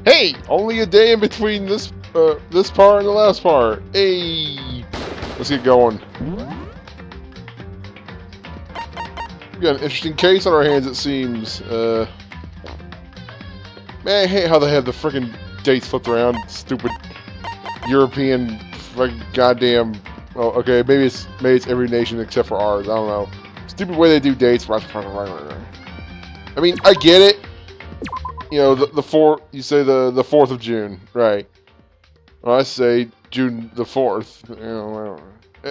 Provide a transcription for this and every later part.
Hey, only a day in between this this part and the last part. Hey, let's get going. We got an interesting case on our hands, it seems. Man, I hate how they have the freaking dates flipped around. Stupid European, fucking goddamn. Well, okay, maybe it's every nation except for ours. I don't know. Stupid way they do dates. I mean, I get it. You know, the 4th. You say the 4th of June, right? Well, I say June the 4th. You know, I don't know.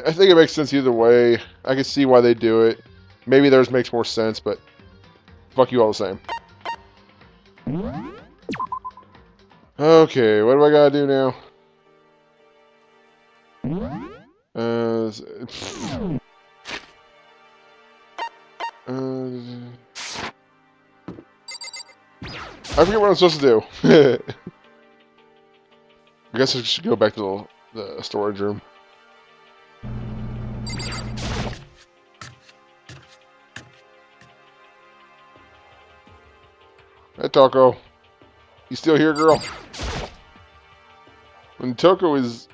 I think it makes sense either way. I can see why they do it. Maybe theirs makes more sense, but fuck you all the same. Okay, what do I gotta do now? I forget what I'm supposed to do. I guess I should go back to the storage room. Hey, Toko. You still here, girl? When Toko is,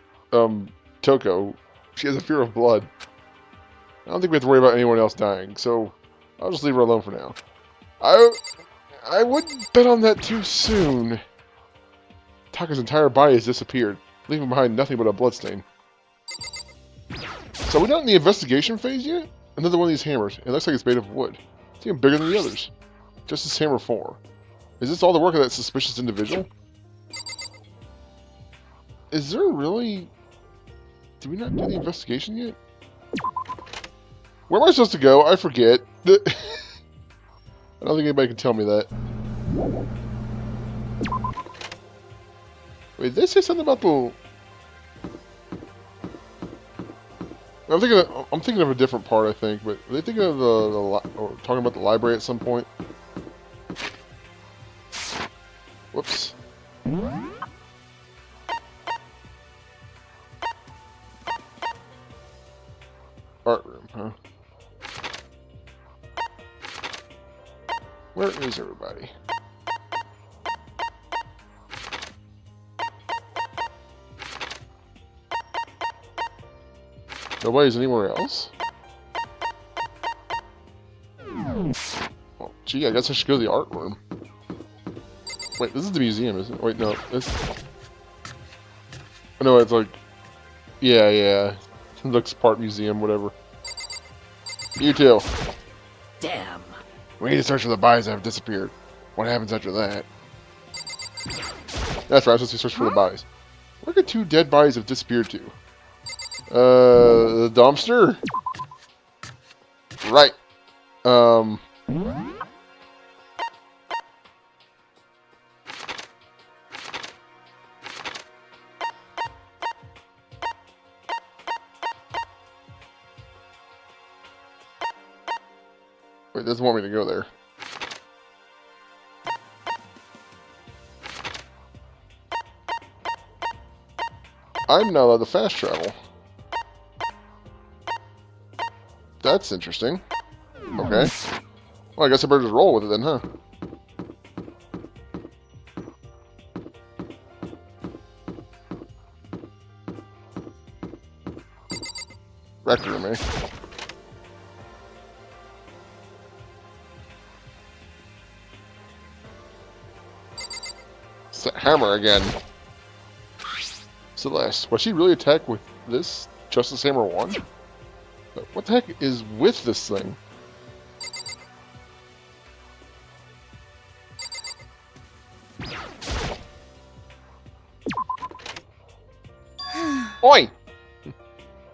Toko, she has a fear of blood. I don't think we have to worry about anyone else dying, so I'll just leave her alone for now. I wouldn't bet on that too soon. Taka's entire body has disappeared, leaving behind nothing but a bloodstain. So we're not in the investigation phase yet? Another one of these hammers. It looks like it's made of wood. It's even bigger than the others. Justice Hammer 4. Is this all the work of that suspicious individual? Is there really... Did we not do the investigation yet? Where am I supposed to go? I forget. I don't think anybody can tell me that. Wait, did they say something about the... I'm thinking of a different part, I think, but are they thinking of or talking about the library at some point? Whoops. Art room, huh? Where is everybody? Nobody's anywhere else? Well, gee, I guess I should go to the art room. Wait, this is the museum, isn't it? Wait, no. This... Oh, no, it's like... Yeah. It looks part museum, whatever. You too. Damn. We need to search for the bodies that have disappeared. What happens after that? That's right, I'm supposed to search for the bodies. Where could 2 dead bodies have disappeared to? The dumpster? Right. Wait, it doesn't want me to go there. I'm not allowed to fast travel. That's interesting. Okay. Well, I guess I better just roll with it then, huh? Rec room, eh? It's that hammer again. Celeste. Was she really attacked with this Justice Hammer 1? What the heck is with this thing? Oi!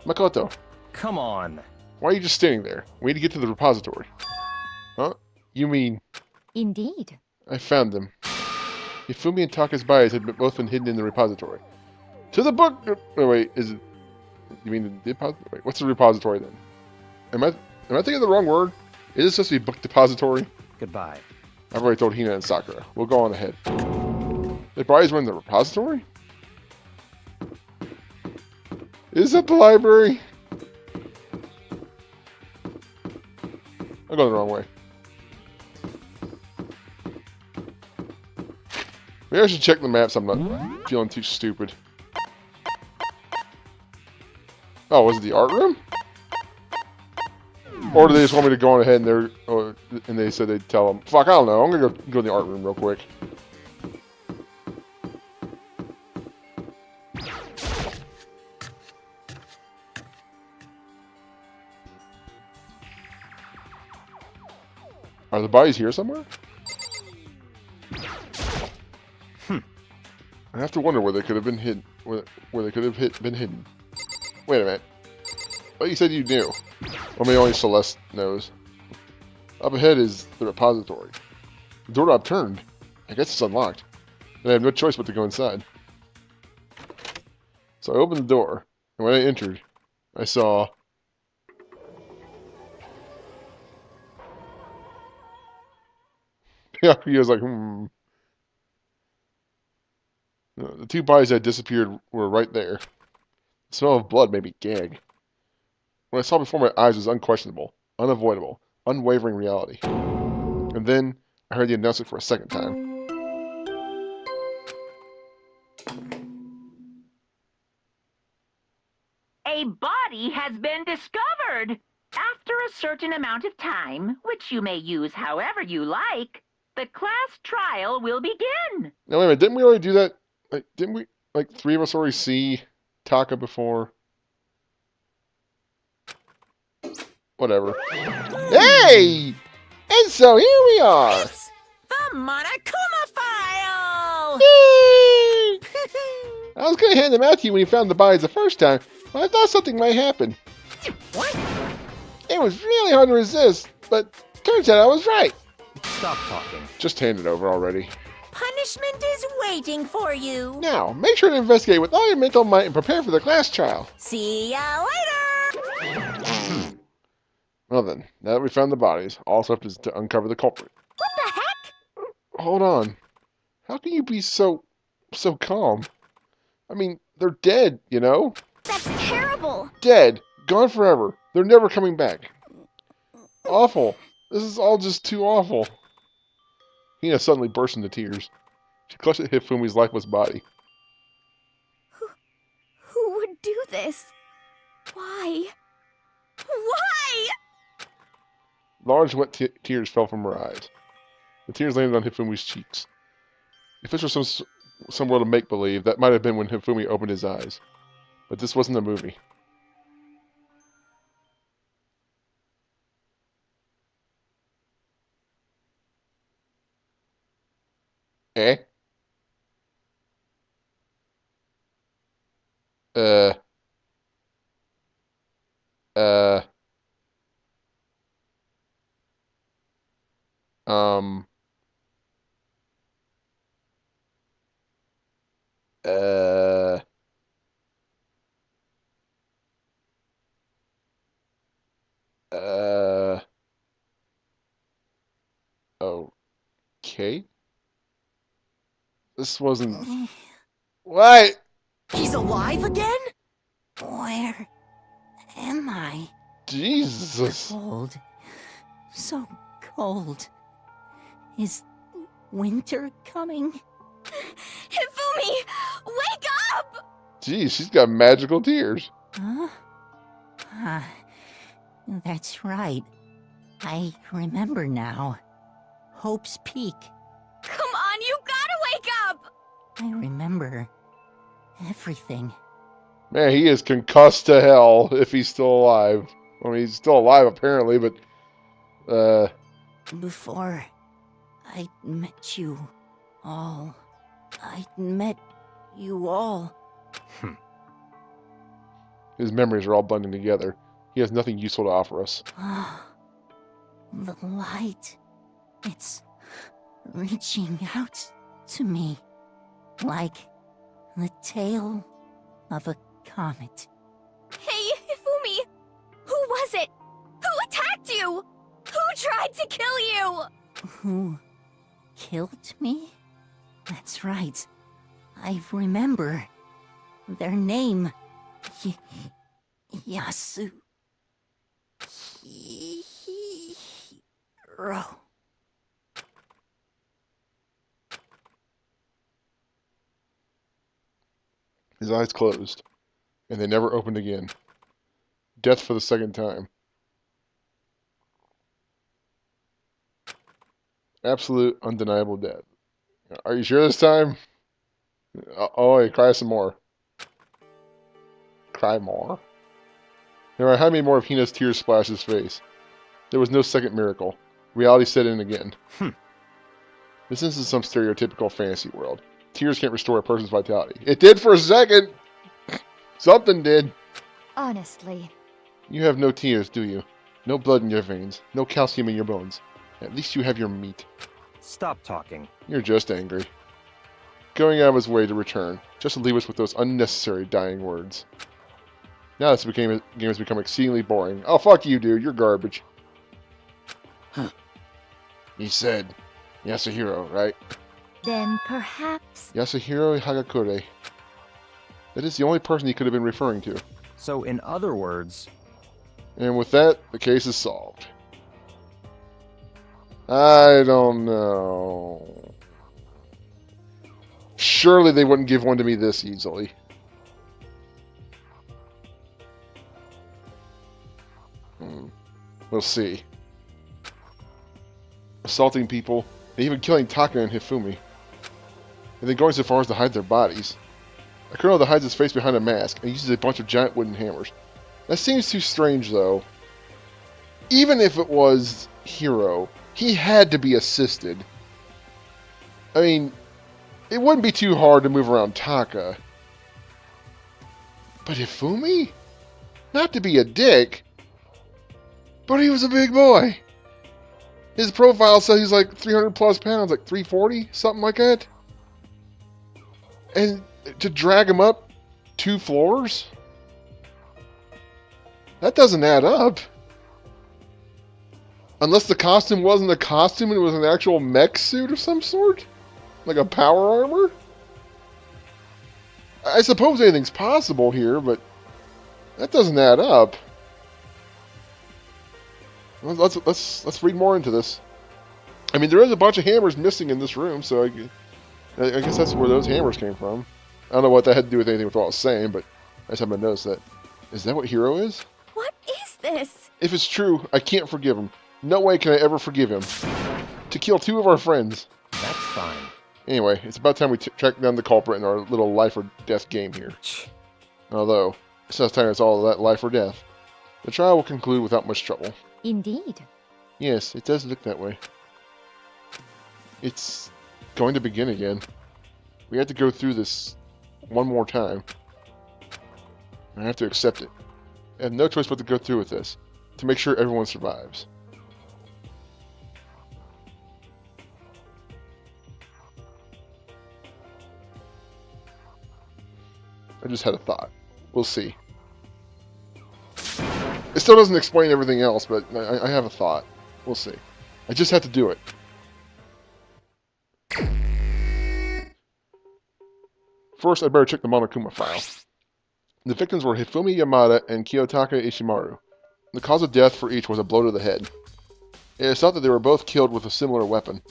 Makoto. Come on. Why are you just standing there? We need to get to the repository. Huh? You mean... Indeed. I found them. Hifumi and Taka's bodies had both been hidden in the repository. To the book... Oh, wait, is it... You mean the depository? Wait, what's the repository then? Am I thinking the wrong word? Is this supposed to be book depository? Goodbye. I've already told Hina and Sakura. We'll go on ahead. Their bodies were in the repository? Is that the library? I'm going the wrong way. Maybe I should check the maps. I'm not feeling too stupid. Oh, was it the art room? Or do they just want me to go on ahead and they said they'd tell them? Fuck, I don't know. I'm gonna go in the art room real quick. Are the bodies here somewhere? I have to wonder where they could have been hidden. Where they could have been hidden. Wait a minute. Oh, you said you knew. Or maybe only Celeste knows. Up ahead is the repository. The doorknob turned. I guess it's unlocked. And I have no choice but to go inside. So I opened the door, and when I entered, I saw... He was like, The two bodies that had disappeared were right there. The smell of blood made me gag. What I saw before my eyes was unquestionable, unavoidable, unwavering reality. And then I heard the announcement for a second time. A body has been discovered. After a certain amount of time, which you may use however you like, the class trial will begin. Now, wait a minute, didn't we already do that? Like, didn't we, like, three of us already see Taka before? Whatever. Hey! And so here we are! It's the Monokuma file! Yay! I was gonna hand them out to you when you found the bodies the first time, but I thought something might happen. What? It was really hard to resist, but turns out I was right. Stop talking. Just hand it over already. Punishment is waiting for you. Now, make sure to investigate with all your mental might and prepare for the class trial. See ya later! Well then, now that we found the bodies, all that's left is to uncover the culprit. What the heck? Hold on. How can you be so calm? I mean, they're dead, you know? That's terrible. Dead. Gone forever. They're never coming back. Awful. This is all just too awful. Hina suddenly burst into tears. She clutched at Hifumi's lifeless body. Who would do this? Why? Why? Large wet tears fell from her eyes. The tears landed on Hifumi's cheeks. If this was some world of make-believe, that might have been when Hifumi opened his eyes. But this wasn't a movie. Eh? Uh... Uh... Um... Uh... Uh... Okay? This wasn't... What? He's alive again? Where am I? Jesus. Cold. So cold. Is winter coming? Hifumi! Wake up! Jeez, she's got magical tears. Huh? That's right. I remember now. Hope's Peak. Come on, you gotta wake up! I remember everything. Man, he is concussed to hell if he's still alive. I mean, he's still alive apparently, but... Before I met you all, I met you all. His memories are all blending together. He has nothing useful to offer us. The light. It's reaching out to me. Like the tail of a comet. Hey, Hifumi! Who was it? Who attacked you? Who tried to kill you? Who killed me? That's right. I remember. Their name. Yasu. Hiro. His eyes closed, and they never opened again. Death for the second time. Absolute, undeniable death. Are you sure this time? Oh, wait, cry some more. Cry more? There are how many more of Hina's tears splashed his face? There was no second miracle. Reality set in again. This isn't some stereotypical fantasy world. Tears can't restore a person's vitality. It did for a second! Something did. Honestly. You have no tears, do you? No blood in your veins. No calcium in your bones. At least you have your meat. Stop talking. You're just angry. Going out of his way to return, just to leave us with those unnecessary dying words. Now this game has become exceedingly boring. Oh, fuck you, dude. You're garbage. He said, Yasuhiro, right? Then perhaps... Yasuhiro Hagakure. That is the only person he could have been referring to. So, in other words... And with that, the case is solved. I don't know. Surely they wouldn't give one to me this easily. We'll see. Assaulting people, and even killing Taka and Hifumi. And then going so far as to hide their bodies. A colonel that hides his face behind a mask and uses a bunch of giant wooden hammers. That seems too strange, though. Even if it was Hiro, he had to be assisted. I mean, it wouldn't be too hard to move around Taka. But Hifumi? Not to be a dick, but he was a big boy. His profile says he's like 300 plus pounds, like 340, something like that. And to drag him up 2 floors? That doesn't add up. Unless the costume wasn't a costume and it was an actual mech suit of some sort? Like a power armor? I suppose anything's possible here, but that doesn't add up. Let's read more into this. I mean, there is a bunch of hammers missing in this room, so I guess that's where those hammers came from. I don't know what that had to do with anything with what I was saying, but I just happened to notice that. Is that what Hiro is? What is this? If it's true, I can't forgive him. No way can I ever forgive him. To kill 2 of our friends. That's fine. Anyway, it's about time we track down the culprit in our little life or death game here. Although, it's not time it's all that life or death. The trial will conclude without much trouble. Indeed. Yes, it does look that way. It's going to begin again. We have to go through this one more time. I have to accept it. I have no choice but to go through with this, to make sure everyone survives. I just had a thought. We'll see. It still doesn't explain everything else, but I have a thought. We'll see. I just have to do it. First, I better check the Monokuma file. The victims were Hifumi Yamada and Kiyotaka Ishimaru. The cause of death for each was a blow to the head. It is thought that they were both killed with a similar weapon.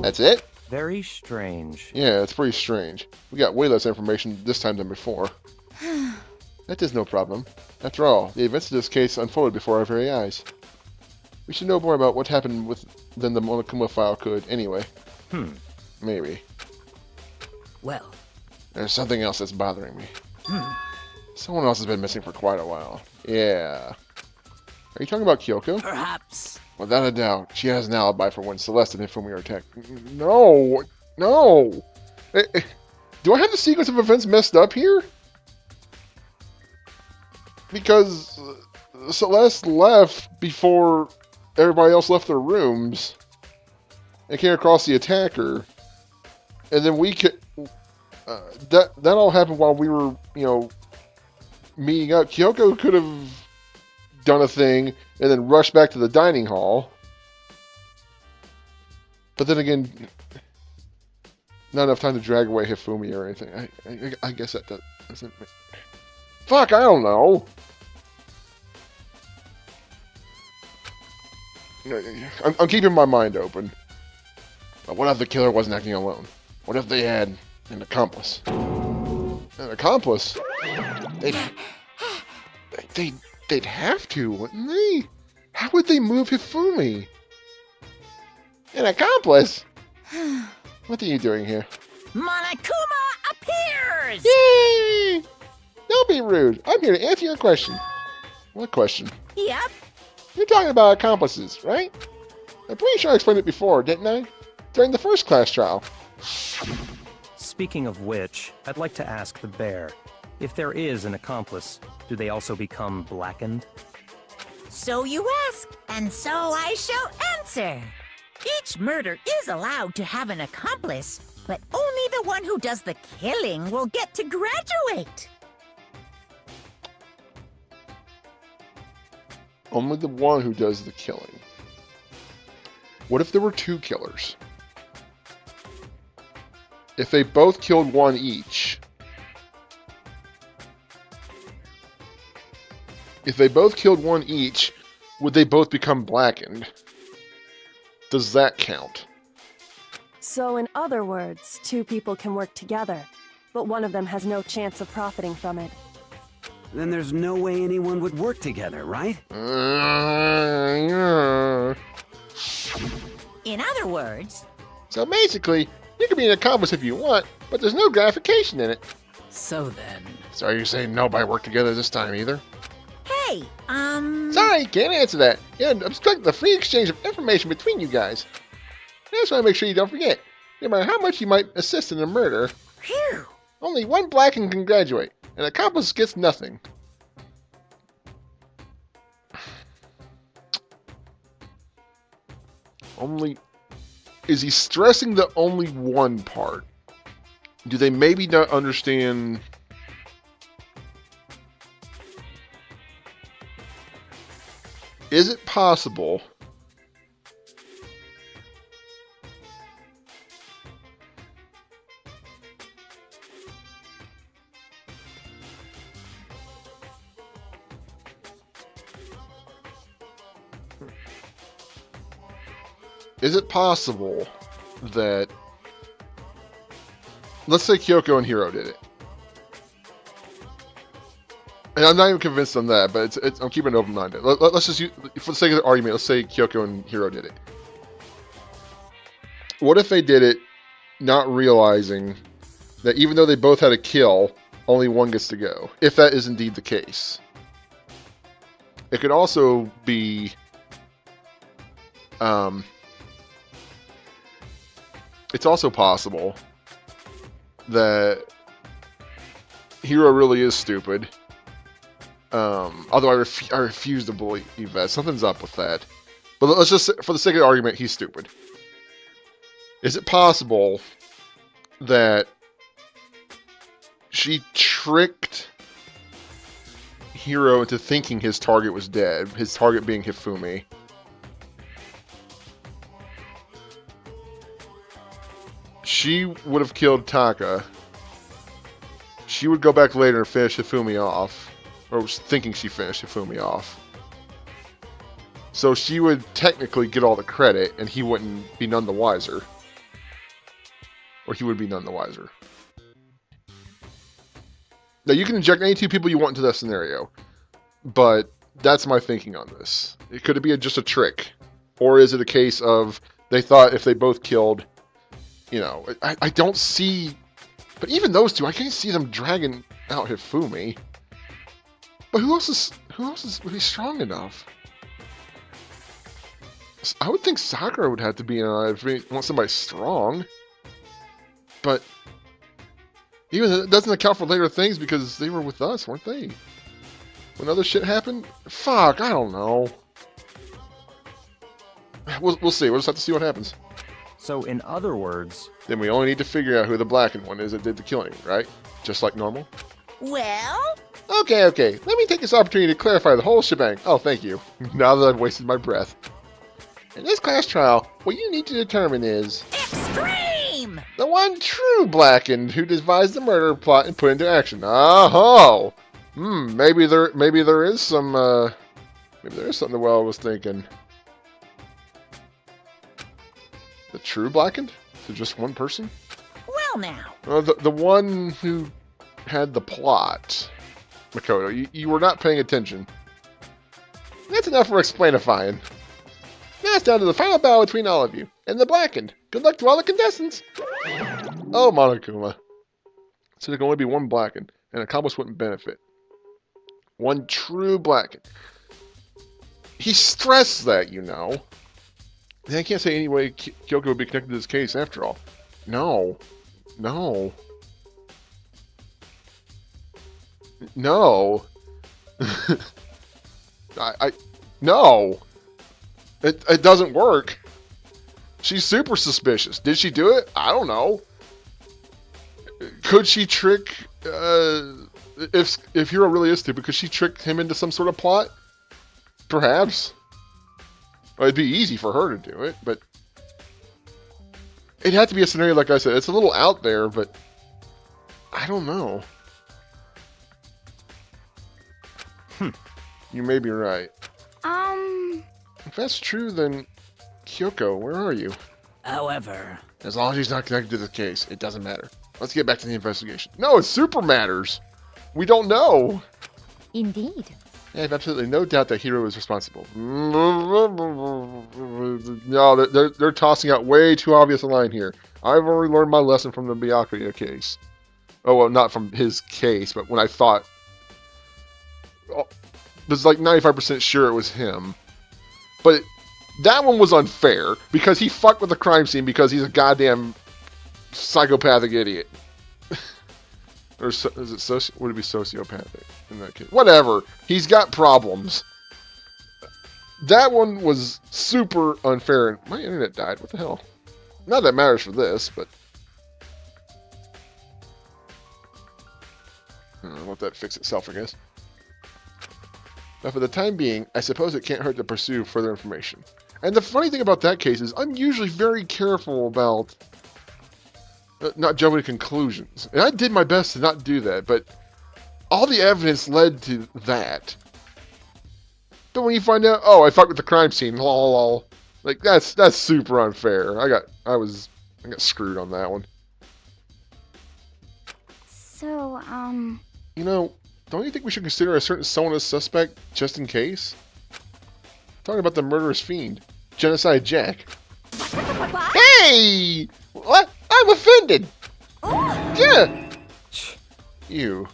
That's it? Very strange. Yeah, it's pretty strange. We got way less information this time than before. That is no problem. After all, the events of this case unfolded before our very eyes. We should know more about what happened than the Monokuma file could, anyway. Maybe. Well. There's something else that's bothering me. Someone else has been missing for quite a while. Yeah. Are you talking about Kyoko? Perhaps. Without a doubt, she has an alibi for when Celeste and Hifumi are attacked. No! No! Do I have the sequence of events messed up here? Because Celeste left before everybody else left their rooms and came across the attacker. And then we could... that all happened while we were, meeting up. Kyoko could have done a thing and then rushed back to the dining hall. But then again, not enough time to drag away Hifumi or anything. I guess that doesn't make... Fuck, I don't know. I'm keeping my mind open. But what if the killer wasn't acting alone? What if they had an accomplice? An accomplice? They'd have to, wouldn't they? How would they move Hifumi? An accomplice? What are you doing here? Monokuma appears! Yay! Don't be rude. I'm here to answer your question. What question? Yep. You're talking about accomplices, right? I'm pretty sure I explained it before, didn't I? During the first class trial. Speaking of which, I'd like to ask the bear, if there is an accomplice, do they also become blackened? So you ask, and so I shall answer. Each murder is allowed to have an accomplice, but only the one who does the killing will get to graduate. Only the one who does the killing. What if there were two killers? If they both killed one each. If they both killed one each, would they both become blackened? Does that count? So in other words, two people can work together, but one of them has no chance of profiting from it. Then there's no way anyone would work together, right? In other words... So basically, you can be an accomplice if you want, but there's no gratification in it. So then... So are you saying nobody worked together this time either? Hey, Sorry, can't answer that. You obstruct the free exchange of information between you guys. I just want to make sure you don't forget. No matter how much you might assist in a murder, Phew. only one blackened can graduate. An accomplice gets nothing. Only... Is he stressing the only one part? Do they maybe not understand... Is it possible... Is it possible that... Let's say Kyoko and Hiro did it. And I'm not even convinced on that, but I'm keeping it open-minded. Let's just use, for the sake of the argument, let's say Kyoko and Hiro did it. What if they did it not realizing that even though they both had a kill, only one gets to go? If that is indeed the case. It could also be... it's also possible that Hiro really is stupid. Although I refuse to believe that. Something's up with that. But let's just, for the sake of the argument, he's stupid. Is it possible that she tricked Hiro into thinking his target was dead? His target being Hifumi. She would have killed Taka. She would go back later and finish Hifumi off. Or was thinking she finished Hifumi off. So she would technically get all the credit, and he wouldn't be none the wiser. Or he would be none the wiser. Now, you can inject any two people you want into that scenario. But that's my thinking on this. Could it be just a trick? Or is it a case of they thought if they both killed... You know, I don't see... But even those two, I can't see them dragging out Hifumi. But who else would be strong enough? I would think Sakura would have to be in on it if we want somebody strong. But even it doesn't account for later things because they were with us, weren't they? When other shit happened? Fuck, I don't know. We'll see. We'll just have to see what happens. So in other words... Then we only need to figure out who the blackened one is that did the killing, right? Just like normal? Well... Okay. Let me take this opportunity to clarify the whole shebang. Oh, thank you. Now that I've wasted my breath. In this class trial, what you need to determine is... Extreme! The one true blackened who devised the murder plot and put into action. Oh! Maybe there is some, maybe there is something the well was thinking. The true blackened? To just one person? Well now. The one who had the plot. Makoto, you were not paying attention. That's enough for explainifying. Now it's down to the final battle between all of you, and the Blackened. Good luck to all the contestants! Oh, Monokuma. So there can only be one Blackened, and accomplice wouldn't benefit. One true Blackened. He stressed that, you know. I can't say any way Kyoko would be connected to this case after all. No. No. No. No. It doesn't work. She's super suspicious. Did she do it? I don't know. Could she trick, if Hiro really is stupid, could she trick him into some sort of plot? Perhaps. Well, it'd be easy for her to do it, but it'd have to be a scenario, like I said. It's a little out there, but I don't know. You may be right. If that's true, then Kyoko, where are you? However, as long as he's not connected to the case, it doesn't matter. Let's get back to the investigation. No, it super matters. We don't know. Indeed. I have absolutely no doubt that Hiro is responsible. No, they're tossing out way too obvious a line here. I've already learned my lesson from the Byakuya case. Oh, well, not from his case, but when I thought... I was like 95% sure it was him. But that one was unfair, because he fucked with the crime scene because he's a goddamn psychopathic idiot. Or is it would it be sociopathic in that case? Whatever. He's got problems. That one was super unfair. My internet died. What the hell? Not that it matters for this, but... I'll let that fix itself, I guess. Now, for the time being, I suppose it can't hurt to pursue further information. And the funny thing about that case is I'm usually very careful about not jumping to conclusions. And I did my best to not do that, but all the evidence led to that. But when you find out, oh, I fucked with the crime scene, lol, like that's super unfair. I got screwed on that one. So, You know, don't you think we should consider a certain someone as suspect just in case? Talking about the murderous fiend, Genocide Jack. Hey! What? I'm offended! Yeah! You.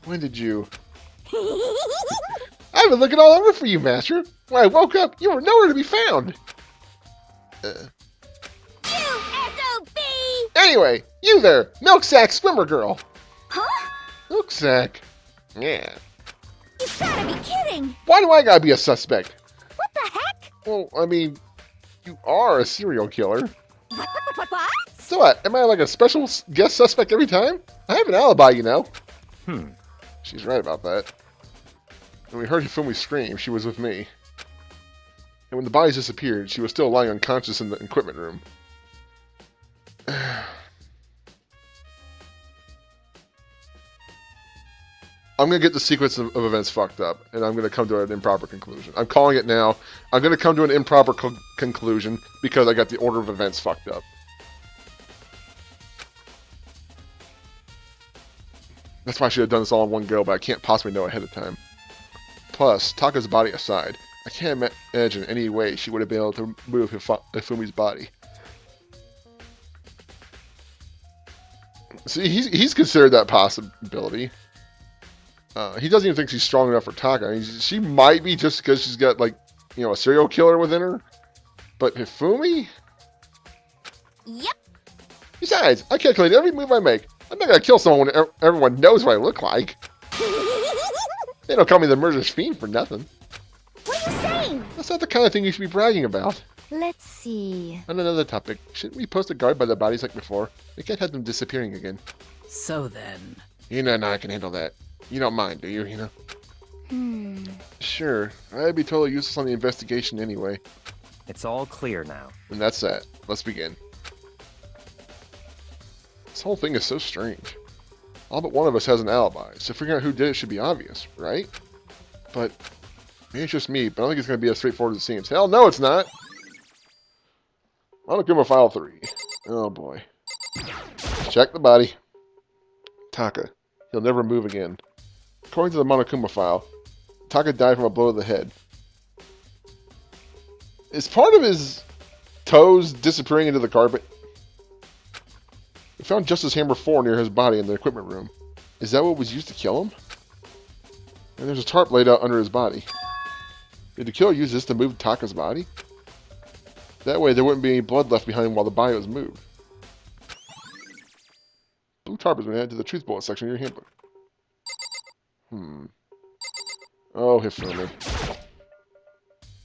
When did you... I've been looking all over for you, Master. When I woke up, you were nowhere to be found. U-S-O-B! Anyway, you there, Milksack Swimmer Girl. Huh? Milksack. Yeah. You gotta be kidding! Why do I gotta be a suspect? What the heck? Well, I mean, you are a serial killer. What? So what? Am I like a special guest suspect every time? I have an alibi, you know. She's right about that. When we heard Hifumi scream, she was with me. And when the bodies disappeared, she was still lying unconscious in the equipment room. I'm going to get the sequence of events fucked up, and I'm going to come to an improper conclusion. I'm calling it now. I'm going to come to an improper conclusion because I got the order of events fucked up. That's why I should have done this all in one go, but I can't possibly know ahead of time. Plus, Taka's body aside, I can't imagine any way she would have been able to move Hifumi's body. See, he's considered that possibility. He doesn't even think she's strong enough for Taka. I mean, she might be just because she's got, like, you know, a serial killer within her. But Hifumi? Yep. Besides, I calculate every move I make. I'm not going to kill someone when everyone knows what I look like. They don't call me the murderous fiend for nothing. What are you saying? That's not the kind of thing you should be bragging about. Let's see. On another topic, shouldn't we post a guard by the bodies like before? We can't have them disappearing again. so then... You know, I can handle that. You don't mind, do you, Hina? Sure. I'd be totally useless on the investigation anyway. It's all clear now. And that's that. Let's begin. This whole thing is so strange. All but one of us has an alibi, so figuring out who did it should be obvious, right? But maybe it's just me, but I don't think it's going to be as straightforward as it seems. Hell no, it's not! I'll give him a file 3. Oh boy. Check the body. Taka. He'll never move again. According to the Monokuma file, Taka died from a blow to the head. Is part of his toes disappearing into the carpet? We found Justice Hammer 4 near his body in the equipment room. Is that what was used to kill him? And there's a tarp laid out under his body. Did the killer use this to move Taka's body? That way there wouldn't be any blood left behind while the body was moved. Blue tarp has been added to the truth bullet section of your handbook. Oh, Hifumi.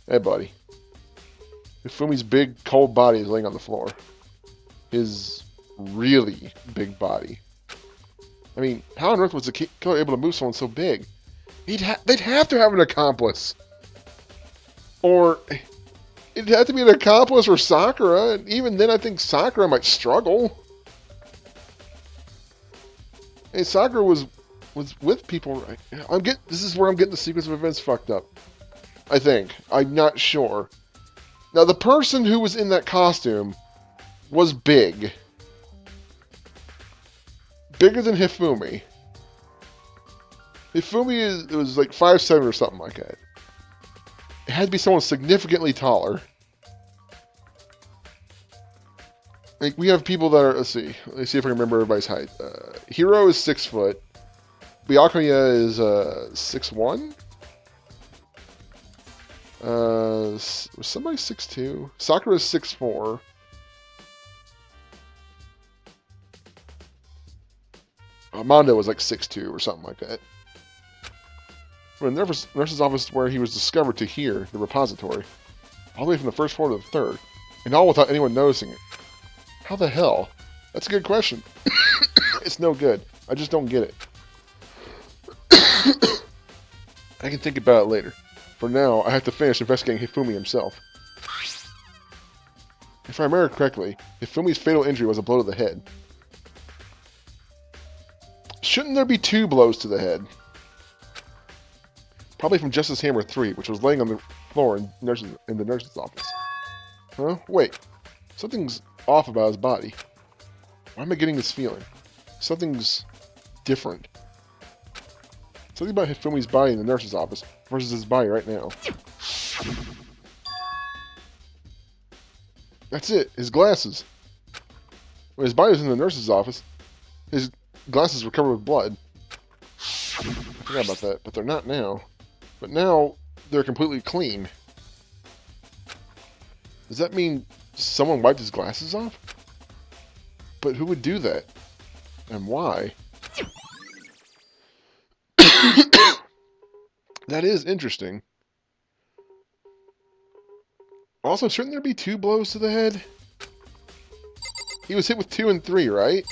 Hey, buddy. Hifumi's big, cold body is laying on the floor. His really big body. I mean, how on earth was the killer able to move someone so big? They'd have to have an accomplice. Or it'd have to be an accomplice or Sakura. And even then, I think Sakura might struggle. Hey, Sakura was with people, right? This is where I'm getting the sequence of events fucked up. I think. I'm not sure. Now, the person who was in that costume was big. Bigger than Hifumi. Hifumi was like 5'7" or something like that. It had to be someone significantly taller. Like, we have people that are, let's see if I can remember everybody's height. Hiro is 6 foot. Byakuya is 6'1". Was somebody 6'2"? Sakura is 6'4". Mondo was like 6'2" or something like that. From the nurse's office where he was discovered to here, the repository, all the way from the first floor to the third, and all without anyone noticing it. How the hell? That's a good question. It's no good. I just don't get it. I can think about it later. For now, I have to finish investigating Hifumi himself. If I remember correctly, Hifumi's fatal injury was a blow to the head. Shouldn't there be 2 blows to the head? Probably from Justice Hammer 3, which was laying on the floor in the nurse's office. Huh? Wait. Something's off about his body. Why am I getting this feeling? Something's different. Something about Hifumi's body in the nurse's office versus his body right now. That's it. His glasses. When his body was in the nurse's office, his glasses were covered with blood. I forgot about that, but they're not now. But now, they're completely clean. Does that mean someone wiped his glasses off? But who would do that? And why? That is interesting. Also, shouldn't there be 2 blows to the head? He was hit with 2 and 3, right?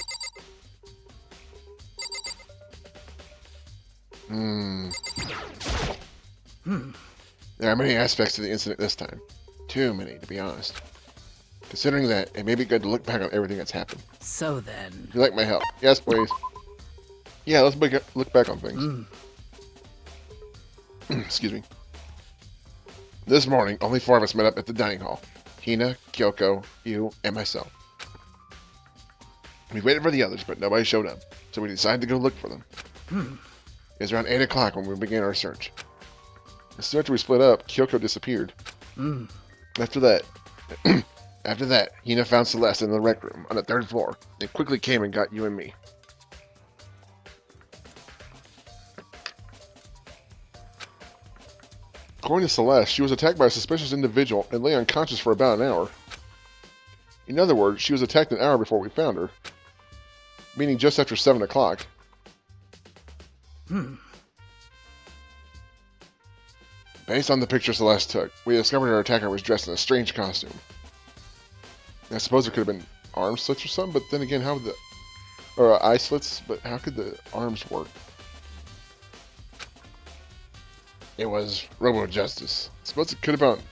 There are many aspects to the incident this time. Too many, to be honest. Considering that, it may be good to look back on everything that's happened. So then... You like my help? Yes, please. Yeah, let's look back on things. Excuse me. This morning, only 4 of us met up at the dining hall. Hina, Kyoko, you, and myself. We waited for the others, but nobody showed up, so we decided to go look for them. It was around 8 o'clock when we began our search. As soon after we split up, Kyoko disappeared. After that, Hina found Celeste in the rec room on the 3rd floor, and quickly came and got you and me. According to Celeste, she was attacked by a suspicious individual and lay unconscious for about an hour. In other words, she was attacked an hour before we found her, meaning just after 7 o'clock. Based on the picture Celeste took, we discovered her attacker was dressed in a strange costume. I suppose there could have been arm slits or something, but then again, how would the... Or eye slits, but how could the arms work? It was Robo Justice. I suppose it could have been,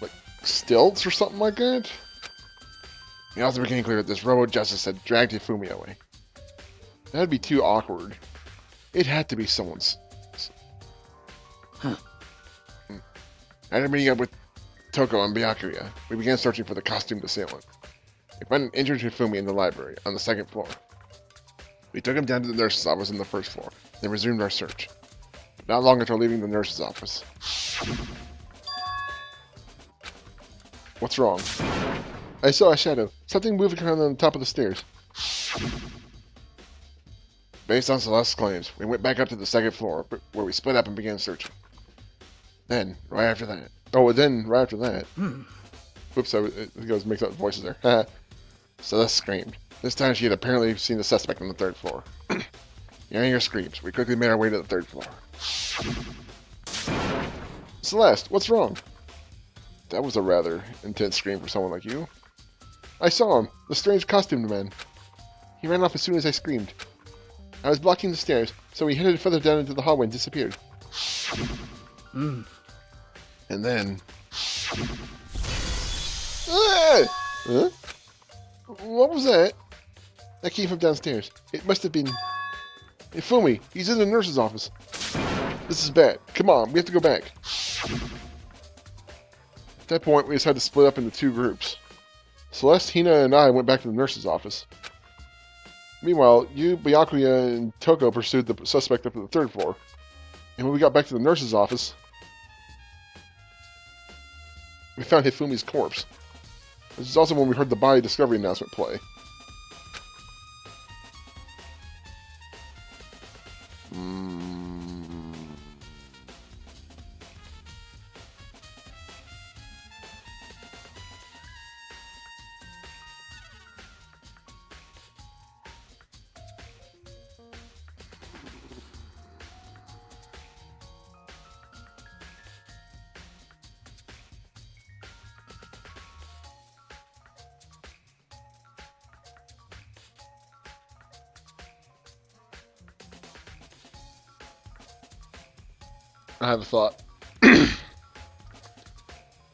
like, stilts or something like that? It also became clear that this Robo Justice had dragged Hifumi away. That'd be too awkward. It had to be someone's... After meeting up with Toko and Byakuya, we began searching for the costumed assailant. We found an injured Hifumi in the library, on the 2nd floor. We took him down to the nurse's office on the first floor, then resumed our search. But not long after leaving the nurse's office. What's wrong? I saw a shadow. Something moving around on the top of the stairs. Based on Celeste's claims, we went back up to the second floor, where we split up and began searching. Then, right after that... Whoops, it goes mix up voices there. Celeste screamed. This time she had apparently seen the suspect on the third floor. Hearing her screams, we quickly made our way to the third floor. Celeste, what's wrong? That was a rather intense scream for someone like you. I saw him, the strange costumed man. He ran off as soon as I screamed. I was blocking the stairs, so he headed further down into the hallway and disappeared. And then... Huh? What was that? That came from downstairs. It must have been... Hey, Fumi, he's in the nurse's office. This is bad. Come on, we have to go back. At that point, we decided to split up into two groups. Celeste, Hina, and I went back to the nurse's office. Meanwhile, you, Byakuya, and Toko pursued the suspect up to the third floor. And when we got back to the nurse's office, we found Hifumi's corpse. This is also when we heard the body discovery announcement play. I have a thought.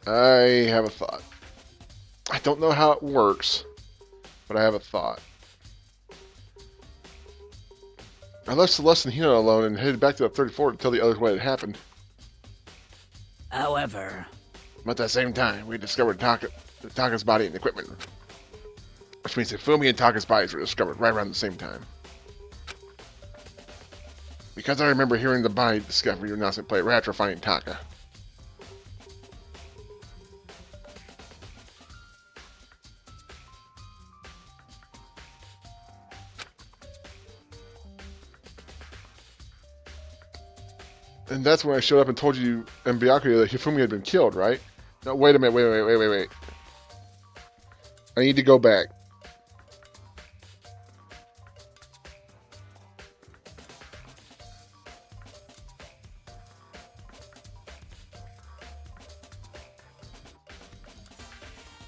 I have a thought. I don't know how it works, but I have a thought. I left Celeste and Hina alone and headed back to the third floor to tell the others what had happened. However... But at the same time, we discovered Taka's body in the equipment room. Which means that Fumi and Taka's bodies were discovered right around the same time. Because I remember hearing the body discovery announcement play right after finding Taka. And that's when I showed up and told you and Byakuya that Hifumi had been killed, right? No, wait a minute, wait. I need to go back.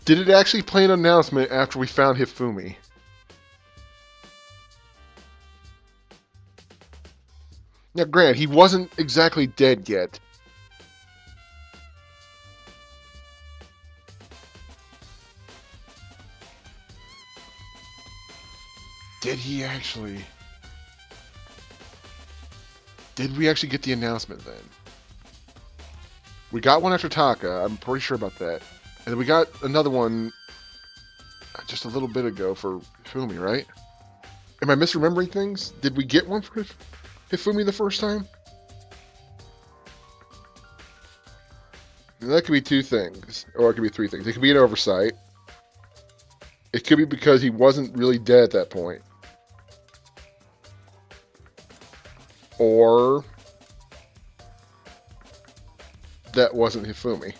Did it actually play an announcement after we found Hifumi? Now, granted, he wasn't exactly dead yet. Did he actually... Did we actually get the announcement then? We got one after Taka, I'm pretty sure about that. And then we got another one just a little bit ago for Hifumi, right? Am I misremembering things? Did we get one for Hifumi the first time? And that could be two things, or it could be three things. It could be an oversight. It could be because he wasn't really dead at that point. Or that wasn't Hifumi.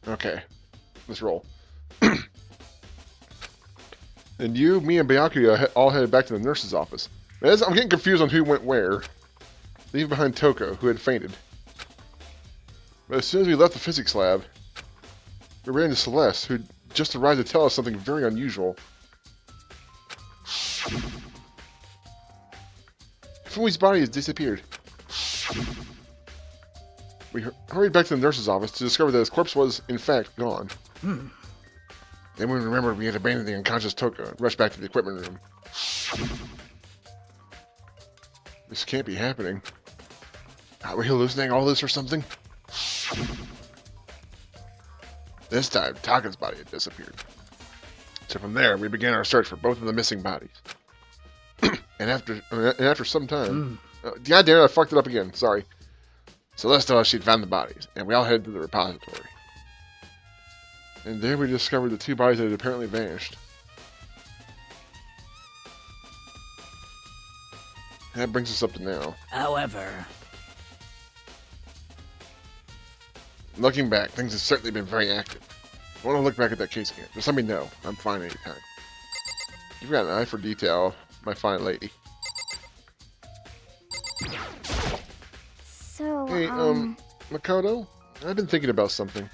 Okay, let's roll. And you, me, and Byakuya all headed back to the nurse's office. I'm getting confused on who went where. Leaving behind Toko, who had fainted. But as soon as we left the physics lab, we ran into Celeste, who just arrived to tell us something very unusual. Fumi's body has disappeared. We hurried back to the nurse's office to discover that his corpse was, in fact, gone. Then we remembered we had abandoned the unconscious Toko and rushed back to the equipment room. This can't be happening. Are we hallucinating all this or something? This time, Taka's body had disappeared. So from there, we began our search for both of the missing bodies. and after some time... God damn it, I fucked it up again. Sorry. Celeste told us she'd found the bodies, and we all headed to the repository. And there we discovered the two bodies that had apparently vanished. And that brings us up to now. However, Looking back, things have certainly been very active. If you want to look back at that case again, just let me know. I'm fine anytime. You've got an eye for detail, my fine lady. So, Hey, Makoto, I've been thinking about something.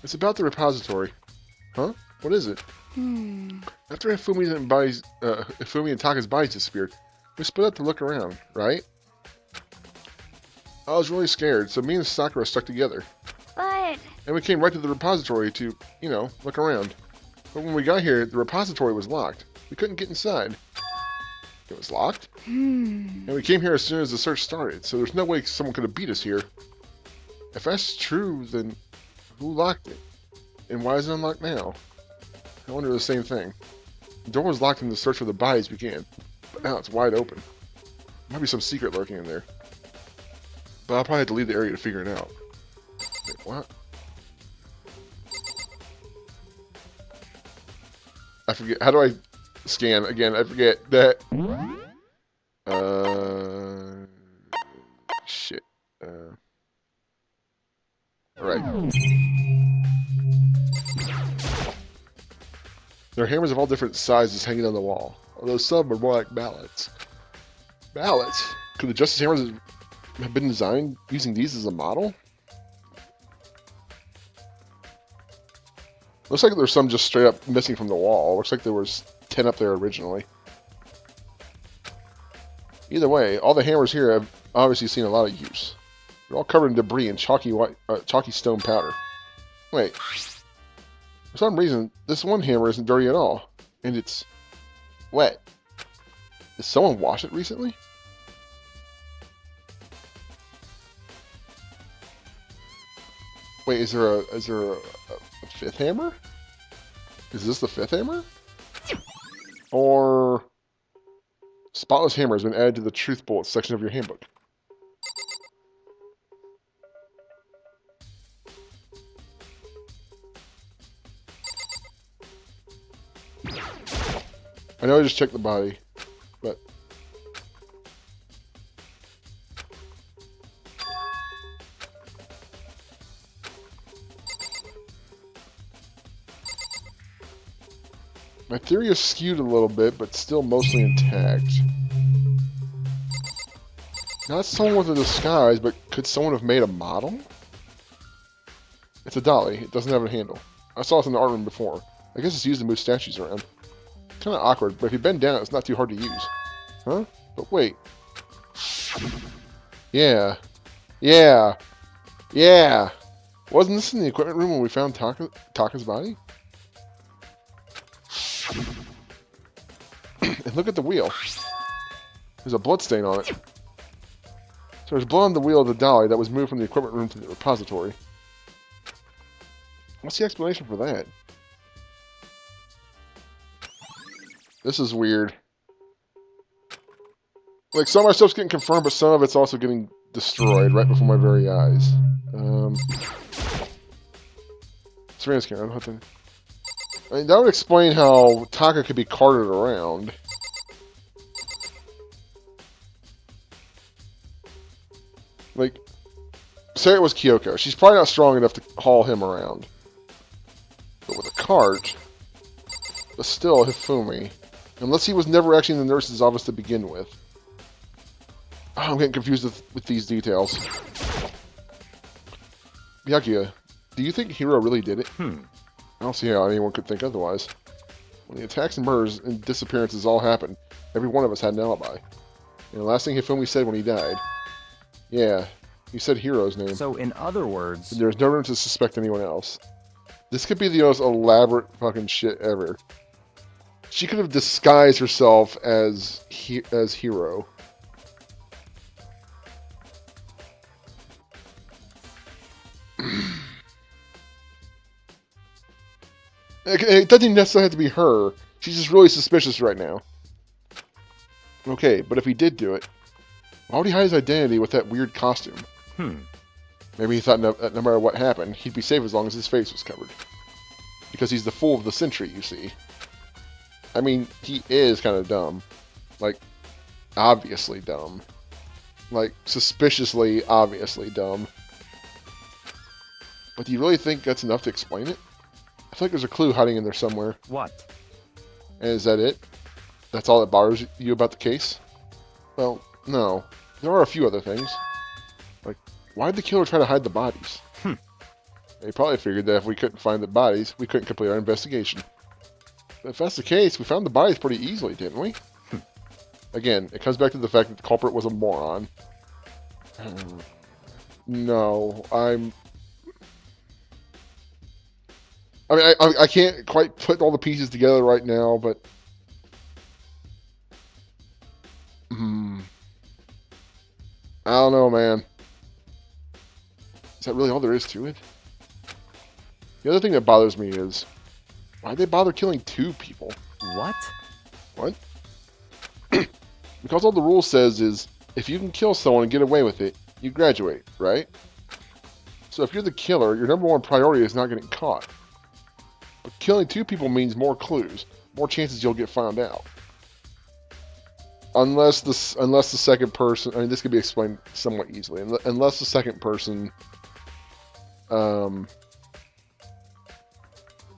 It's about the repository. Huh? What is it? After Ifumi and Taka's bodies disappeared, we split up to look around, right? I was really scared, so me and Sakura stuck together. but... And we came right to the repository to, you know, look around. But when we got here, the repository was locked. We couldn't get inside. It was locked? And we came here as soon as the search started, so there's no way someone could have beat us here. If that's true, then who locked it? And why is it unlocked now? I wonder the same thing. The door was locked when the search for the bodies began, but now it's wide open. Might be some secret lurking in there. But I'll probably have to leave the area to figure it out. Wait, what? I forget. How do I scan? Again, I forget that. Shit. Alright. There are hammers of all different sizes hanging on the wall, although some are more like mallets. Mallets? Could the Justice Hammers have been designed using these as a model? Looks like there's some just straight up missing from the wall. Looks like there was 10 up there originally. Either way, all the hammers here have obviously seen a lot of use. They're all covered in debris and chalky stone powder. Wait. For some reason, this one hammer isn't dirty at all. And it's wet. Did someone wash it recently? Wait, is there a fifth hammer? Is this the fifth hammer? Or spotless hammer has been added to the truth bullets section of your handbook. I know I just checked the body, but my theory is skewed a little bit, but still mostly intact. Not someone with a disguise, but could someone have made a model? It's a dolly. It doesn't have a handle. I saw it in the art room before. I guess it's used to move statues around. Kind of awkward, but if you bend down, it's not too hard to use. Huh? But wait. Yeah. Yeah. Yeah. Wasn't this in the equipment room when we found Taka's body? And look at the wheel. There's a blood stain on it. So there's blood on the wheel of the dolly that was moved from the equipment room to the repository. What's the explanation for that? This is weird. Like, some of my stuff's getting confirmed, but some of it's also getting destroyed right before my very eyes. Surveillance camera, I don't have to... I mean, that would explain how Taka could be carted around. Like, say it was Kyoko. She's probably not strong enough to haul him around. But with a cart... But still, Hifumi... Unless he was never actually in the nurse's office to begin with. Oh, I'm getting confused with these details. Byakuya, do you think Hiro really did it? I don't see how anyone could think otherwise. When the attacks and murders and disappearances all happened, every one of us had an alibi. And the last thing Hifumi said when he died... Yeah, he said Hiro's name. So, in other words... And there's no room to suspect anyone else. This could be the most elaborate fucking shit ever. She could have disguised herself as Hiro. It doesn't necessarily have to be her. She's just really suspicious right now. Okay, but if he did do it, why would he hide his identity with that weird costume? Maybe he thought no matter what happened, he'd be safe as long as his face was covered. Because he's the fool of the century, you see. I mean, he is kind of dumb. Like, obviously dumb. Like, suspiciously, obviously dumb. But do you really think that's enough to explain it? I feel like there's a clue hiding in there somewhere. What? And is that it? That's all that bothers you about the case? Well, no. There are a few other things. Like, why did the killer try to hide the bodies? They probably figured that if we couldn't find the bodies, we couldn't complete our investigation. But if that's the case, we found the bodies pretty easily, didn't we? Again, it comes back to the fact that the culprit was a moron. No, I mean, I can't quite put all the pieces together right now, but... I don't know, man. Is that really all there is to it? The other thing that bothers me is, why'd they bother killing 2 people? What? What? Because all the rule says is, if you can kill someone and get away with it, you graduate, right? So if you're the killer, your number one priority is not getting caught. But killing 2 people means more clues, more chances you'll get found out. Unless the second person, I mean, this could be explained somewhat easily. Unless the second person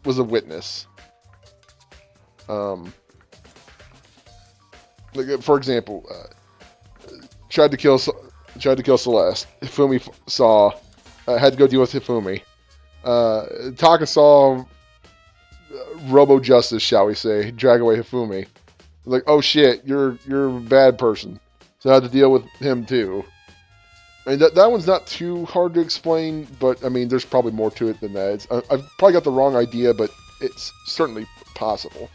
was a witness. Like, for example, tried to kill Celeste. Hifumi saw, had to go deal with Hifumi. Taka saw Robo Justice, shall we say, drag away Hifumi. Like, oh shit, you're a bad person. So I had to deal with him too. I mean, that one's not too hard to explain, but I mean, there's probably more to it than that. I've probably got the wrong idea, but it's certainly possible.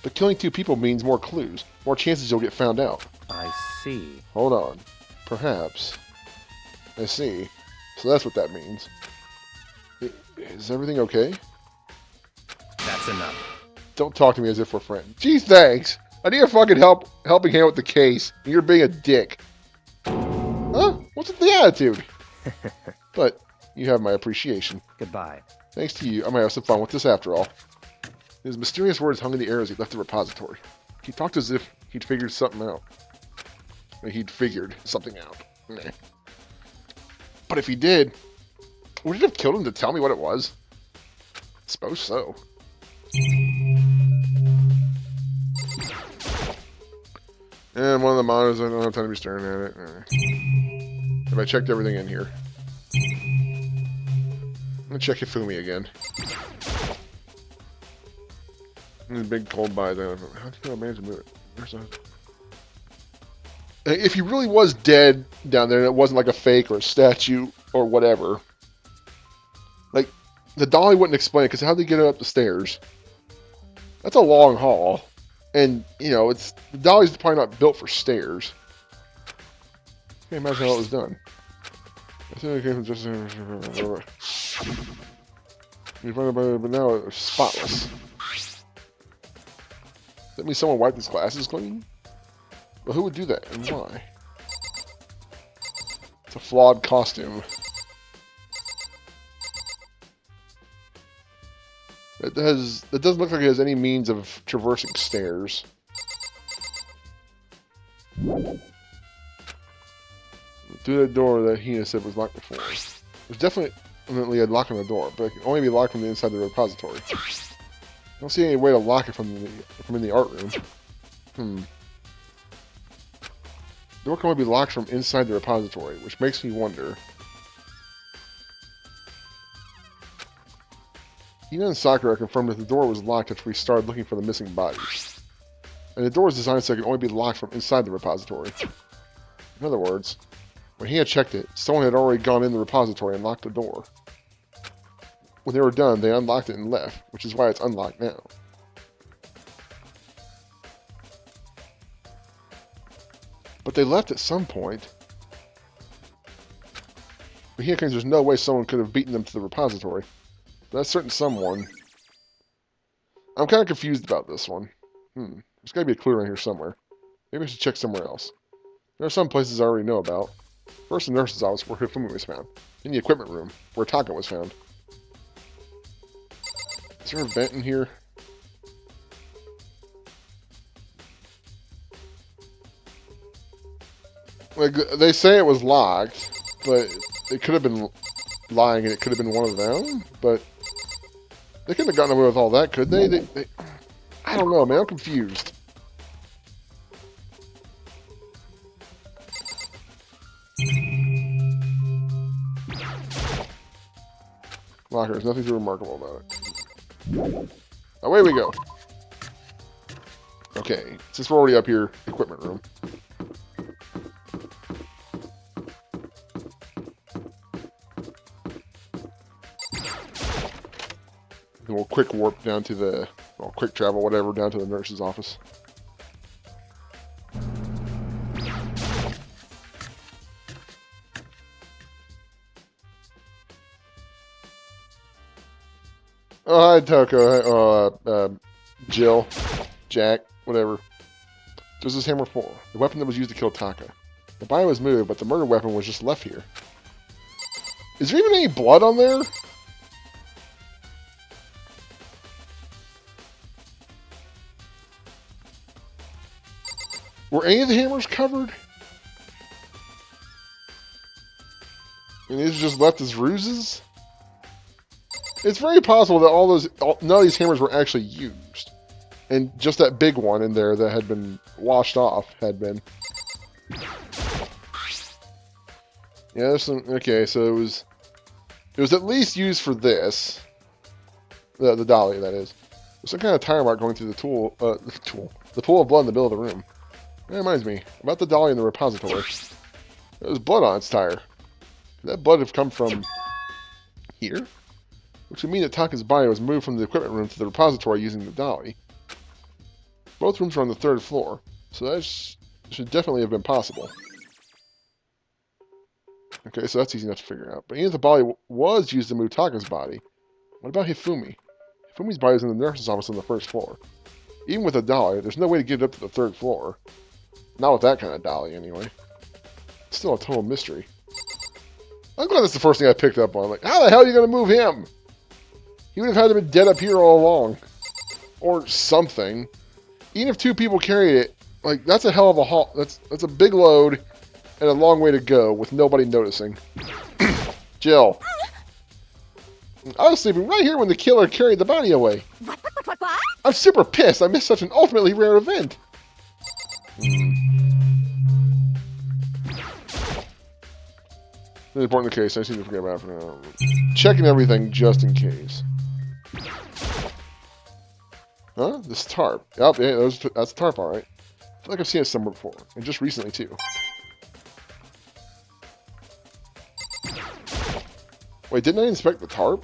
But killing 2 people means more clues, more chances you'll get found out. I see. Hold on. Perhaps. I see. So that's what that means. Is everything okay? That's enough. Don't talk to me as if we're friends. Geez, thanks. I need your fucking helping hand with the case, and you're being a dick. Huh? What's with the attitude? But you have my appreciation. Goodbye. Thanks to you, I might have some fun with this after all. His mysterious words hung in the air as he left the repository. He talked as if he'd figured something out. He'd figured something out. Meh. But if he did, would it have killed him to tell me what it was? I suppose so. And one of the monitors, I don't have time to be staring at it. Have I checked everything in here? I'm gonna check Hifumi again. And big cold by then. How do you manage to move it? Where's that? If he really was dead down there and it wasn't like a fake or a statue or whatever, like, the dolly wouldn't explain it because how'd they get it up the stairs? That's a long haul. And, you know, the dolly's probably not built for stairs. Can't imagine how it was done. I think it came from just... But now it's spotless. Does that mean someone wiped his glasses clean? Well, who would do that and why? It's a flawed costume. It doesn't look like it has any means of traversing stairs. Through that door that he said was locked before. There's definitely a lock on the door, but it can only be locked from the inside of the repository. I don't see any way to lock it from in the art room. The door can only be locked from inside the repository, which makes me wonder. Hina and Sakura confirmed that the door was locked after we started looking for the missing bodies. And the door was designed so it can only be locked from inside the repository. In other words, when Hina checked it, someone had already gone in the repository and locked the door. When they were done, they unlocked it and left, which is why it's unlocked now. But they left at some point. But Hina claims there's no way someone could have beaten them to the repository. That's certain someone. I'm kind of confused about this one. There's got to be a clue around here somewhere. Maybe I should check somewhere else. There are some places I already know about. First, the nurse's office, where Hifumi was found. In the equipment room, where Taka was found. Is there a vent in here? Like, they say it was locked, but it could have been lying and it could have been one of them, but they couldn't have gotten away with all that, could they? I don't know, man. I'm confused. Locker, there's nothing too remarkable about it. Away we go. Okay, since we're already up here, equipment room. And we'll quick warp down to the, well, quick travel, whatever, down to the nurse's office. Oh, hi, Toko. Jill. Jack. Whatever. There's this hammer 4. The weapon that was used to kill Taka. The body was moved, but the murder weapon was just left here. Is there even any blood on there? Were any of the hammers covered? And these are just left as ruses? It's very possible that none of these hammers were actually used. And just that big one in there that had been washed off had been. Yeah, there's some, okay, so it was at least used for this. The dolly, that is. There's some kind of tire mark going through the pool of blood in the middle of the room. That reminds me, about the dolly in the repository. There was blood on its tire. Could that blood have come from here? Which would mean that Taka's body was moved from the equipment room to the repository using the dolly. Both rooms are on the 3rd floor, so that should definitely have been possible. Okay, so that's easy enough to figure out. But even if the body was used to move Taka's body, what about Hifumi? Hifumi's body is in the nurse's office on the 1st floor. Even with a dolly, there's no way to get it up to the 3rd floor. Not with that kind of dolly, anyway. It's still a total mystery. I'm glad that's the first thing I picked up on. Like, how the hell are you going to move him? He would have had to be dead up here all along. Or something. Even if 2 people carried it, like, that's a hell of a haul. That's a big load and a long way to go with nobody noticing. Jill. I was sleeping right here when the killer carried the body away. What? I'm super pissed. I missed such an ultimately rare event. The important case, I seem to forget about it for now. Checking everything just in case. Huh? This tarp. Yep, yeah, that's a tarp, alright. I feel like I've seen it somewhere before. And just recently, too. Wait, didn't I inspect the tarp?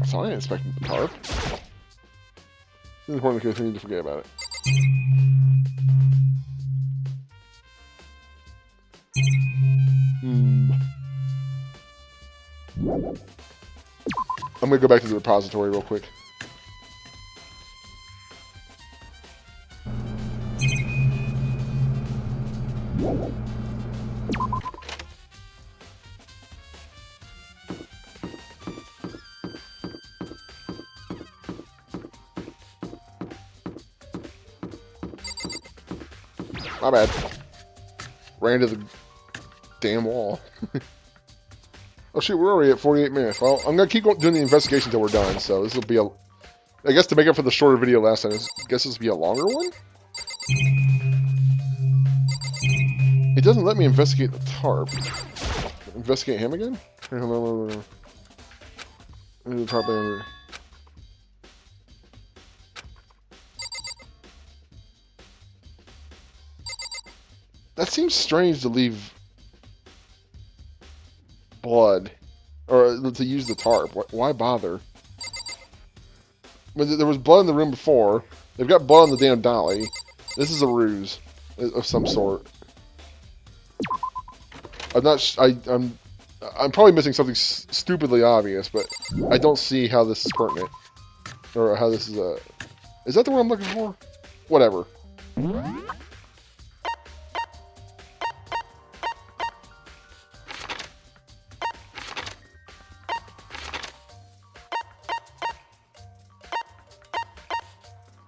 I thought I inspected the tarp. It's important case, I need to forget about it. I'm gonna go back to the repository real quick. My bad. Ran to the damn wall. Oh shoot, we're already at 48 minutes. Well, I'm gonna keep doing the investigation until we're done, so this will be I guess to make up for the shorter video last time, I guess this will be a longer one? It doesn't let me investigate the tarp. Investigate him again? The tarp under. That seems strange to leave blood, or to use the tarp. Why bother? When there was blood in the room before, they've got blood on the damn dolly. This is a ruse of some sort. I'm I'm probably missing something stupidly obvious, but I don't see how this is pertinent. Or how this is Is that the one I'm looking for? Whatever.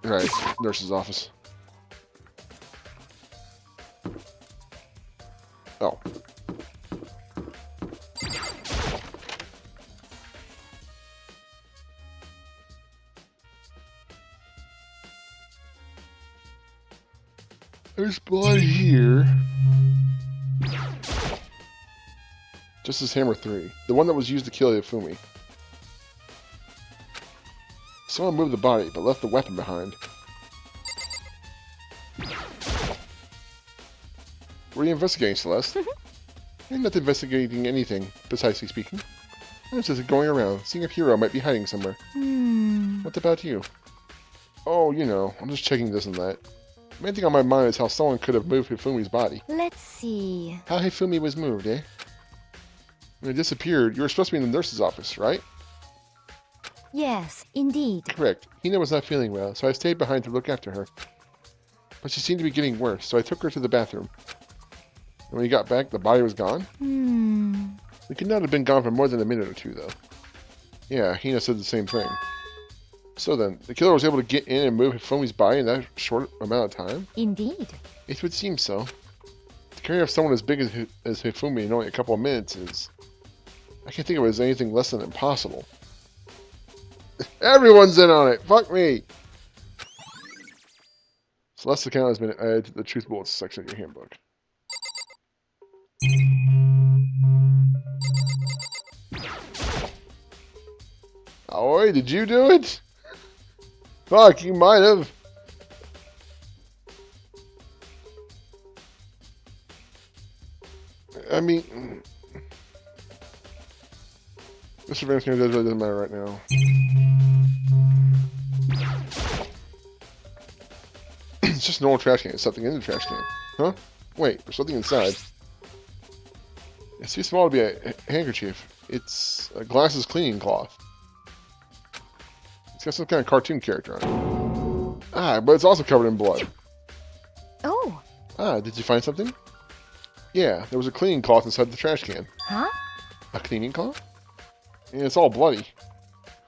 Right, nurse's office. Oh. There's blood here. Just as Hammer 3. The one that was used to kill Hifumi. Someone moved the body, but left the weapon behind. What are you investigating, Celeste? I'm not investigating anything, precisely speaking. I'm just going around, seeing if Hero might be hiding somewhere. What about you? Oh, you know, I'm just checking this and that. The main thing on my mind is how someone could have moved Hifumi's body. Let's see. How Hifumi was moved, eh? When it disappeared, you were supposed to be in the nurse's office, right? Yes, indeed. Correct. Hina was not feeling well, so I stayed behind to look after her. But she seemed to be getting worse, so I took her to the bathroom. And when we got back, the body was gone? It could not have been gone for more than a minute or two, though. Yeah, Hina said the same thing. So then, the killer was able to get in and move Hifumi's body in that short amount of time? Indeed. It would seem so. To carry off someone as big as Hifumi in only a couple of minutes is... I can't think of it as anything less than impossible. Everyone's in on it! Fuck me! Celeste's account has been added to the Truth Bullets section of your handbook. Aoi, did you do it? Fuck, you might have. I mean... This surveillance camera really doesn't matter right now. It's just an old trash can. There's something in the trash can. Huh? Wait, there's something inside. It's too small to be a handkerchief. It's a glasses cleaning cloth. It's got some kind of cartoon character on it. Ah, but it's also covered in blood. Oh. Ah, did you find something? Yeah, there was a cleaning cloth inside the trash can. Huh? A cleaning cloth? And it's all bloody.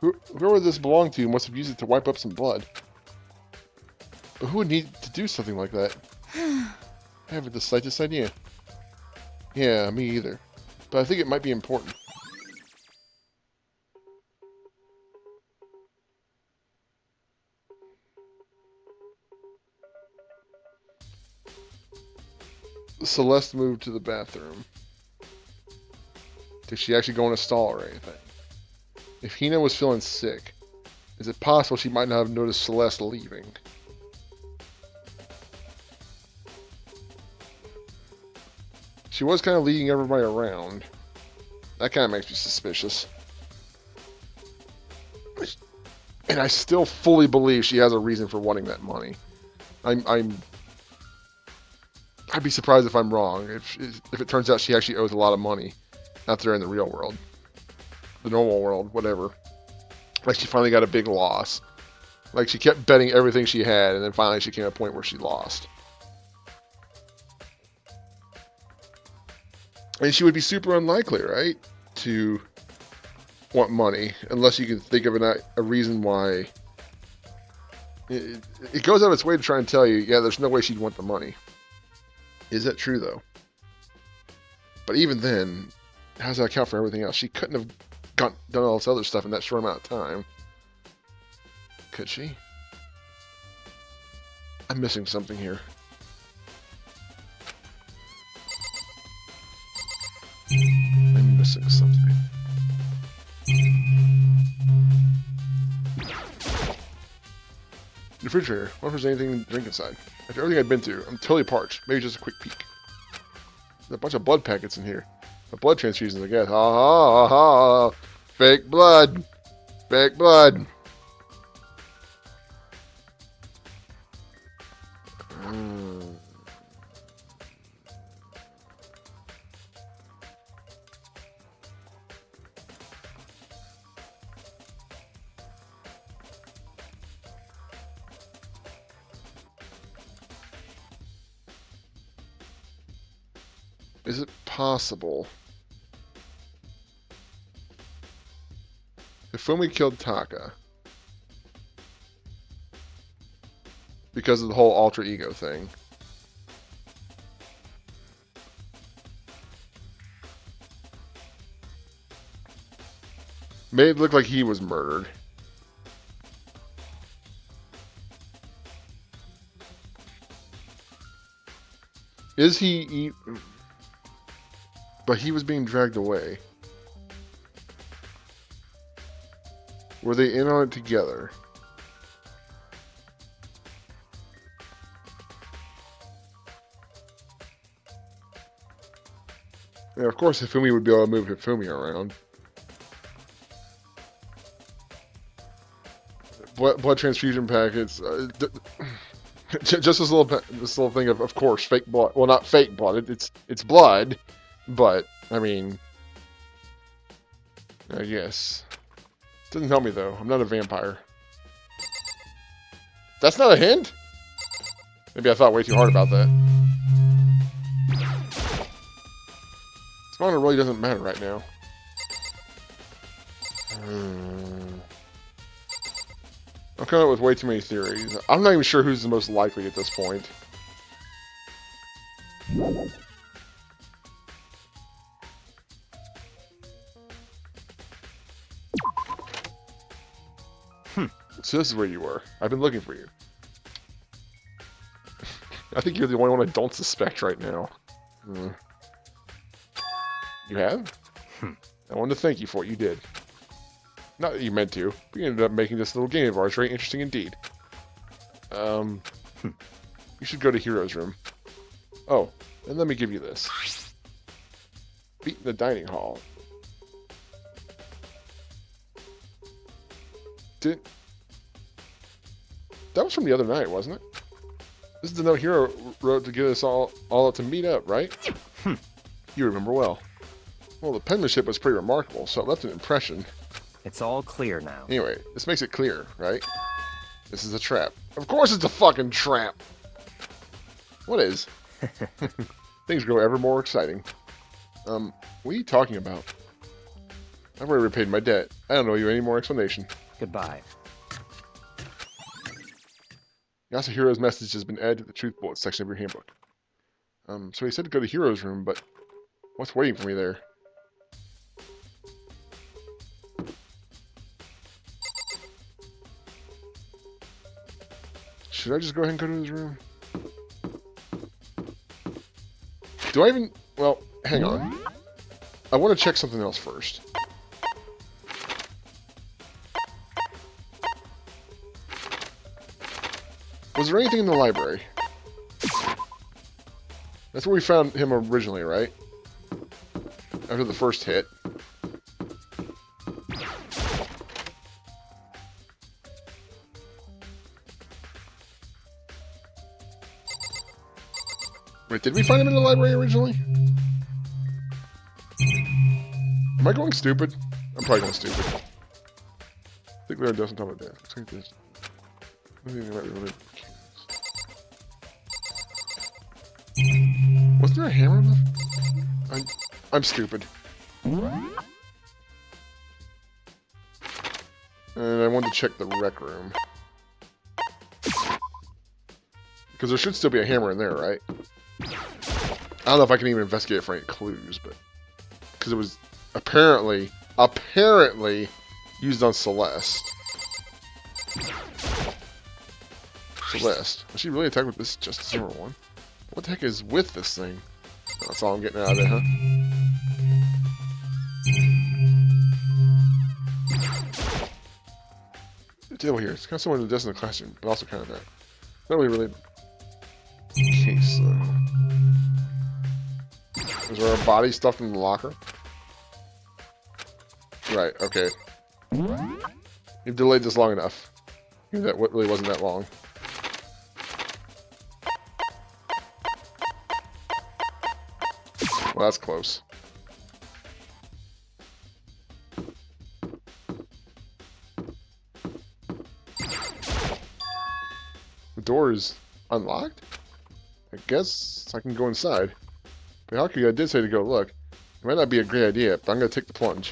Whoever this belonged to must have used it to wipe up some blood. But who would need to do something like that? I haven't the slightest idea. Yeah, me either. But I think it might be important. Celeste moved to the bathroom. Did she actually go in a stall or anything? If Hina was feeling sick, is it possible she might not have noticed Celeste leaving? She was kind of leading everybody around. That kind of makes me suspicious. And I still fully believe she has a reason for wanting that money. I'd be surprised if I'm wrong. If it turns out she actually owes a lot of money out there in the real world. The normal world, whatever. Like she finally got a big loss. Like she kept betting everything she had, and then finally she came to a point where she lost. And she would be super unlikely, right? To want money, unless you can think of a reason why. It goes out of its way to try and tell you, yeah, there's no way she'd want the money. Is that true, though? But even then, how does that account for everything else? She couldn't have done all this other stuff in that short amount of time. Could she? I'm missing something here. I'm missing something. The refrigerator. What if there's anything to drink inside? After everything I've been through, I'm totally parched. Maybe just a quick peek. There's a bunch of blood packets in here. The blood transfusions, I guess. Ha ha ha! Fake blood! Fake blood! Is it possible Hifumi killed Taka because of the whole alter ego thing? Made it look like he was murdered. Is he... But he was being dragged away. Were they in on it together? Yeah, of course Hifumi would be able to move Hifumi around. Blood transfusion packets. Just this little thing of course, fake blood. Well, not fake blood. It's blood, but I mean, I guess doesn't help me though. I'm not a vampire. That's not a hint. Maybe I thought way too hard about that. Spawner really doesn't matter right now. I'm coming up with way too many theories. I'm not even sure who's the most likely at this point. So this is where you were. I've been looking for you. I think you're the only one I don't suspect right now. You have? I wanted to thank you for what you did. Not that you meant to, but you ended up making this little game of ours very interesting indeed. You should go to Hero's room. Oh, and let me give you this. Beat in the dining hall. That was from the other night, wasn't it? This is the note Hero wrote to get us all to meet up, right? You remember well. Well, the penmanship was pretty remarkable, so it left an impression. It's all clear now. Anyway, this makes it clear, right? This is a trap. Of course it's a fucking trap! What is? Things grow ever more exciting. What are you talking about? I've already repaid my debt. I don't owe you any more explanation. Goodbye. Yasuhiro's message has been added to the Truth Bullet section of your handbook. So he said to go to Hero's room, but what's waiting for me there? Should I just go ahead and go to his room? Do I even... Well, hang on. I want to check something else first. Was there anything in the library? That's where we found him originally, right? After the first hit. Wait, did we find him in the library originally? Am I going stupid? I'm probably going stupid. I think there doesn't talk about that. Looks like this. I think they might be related. Was there a hammer left? I'm stupid. And I wanted to check the rec room. Because there should still be a hammer in there, right? I don't know if I can even investigate for any clues, but... Because it was apparently used on Celeste. Celeste. Was she really attacked with this Justice number 1? What the heck is with this thing? Oh, that's all I'm getting out of it, huh? The table here. It's kind of similar to this in the classroom, but also kind of not. Not really case, though. Is there a body stuffed in the locker? Right, okay. You've delayed this long enough. That really wasn't that long. Well, that's close. The door is unlocked? I guess I can go inside. But Hakuga did say to go look. It might not be a great idea, but I'm going to take the plunge.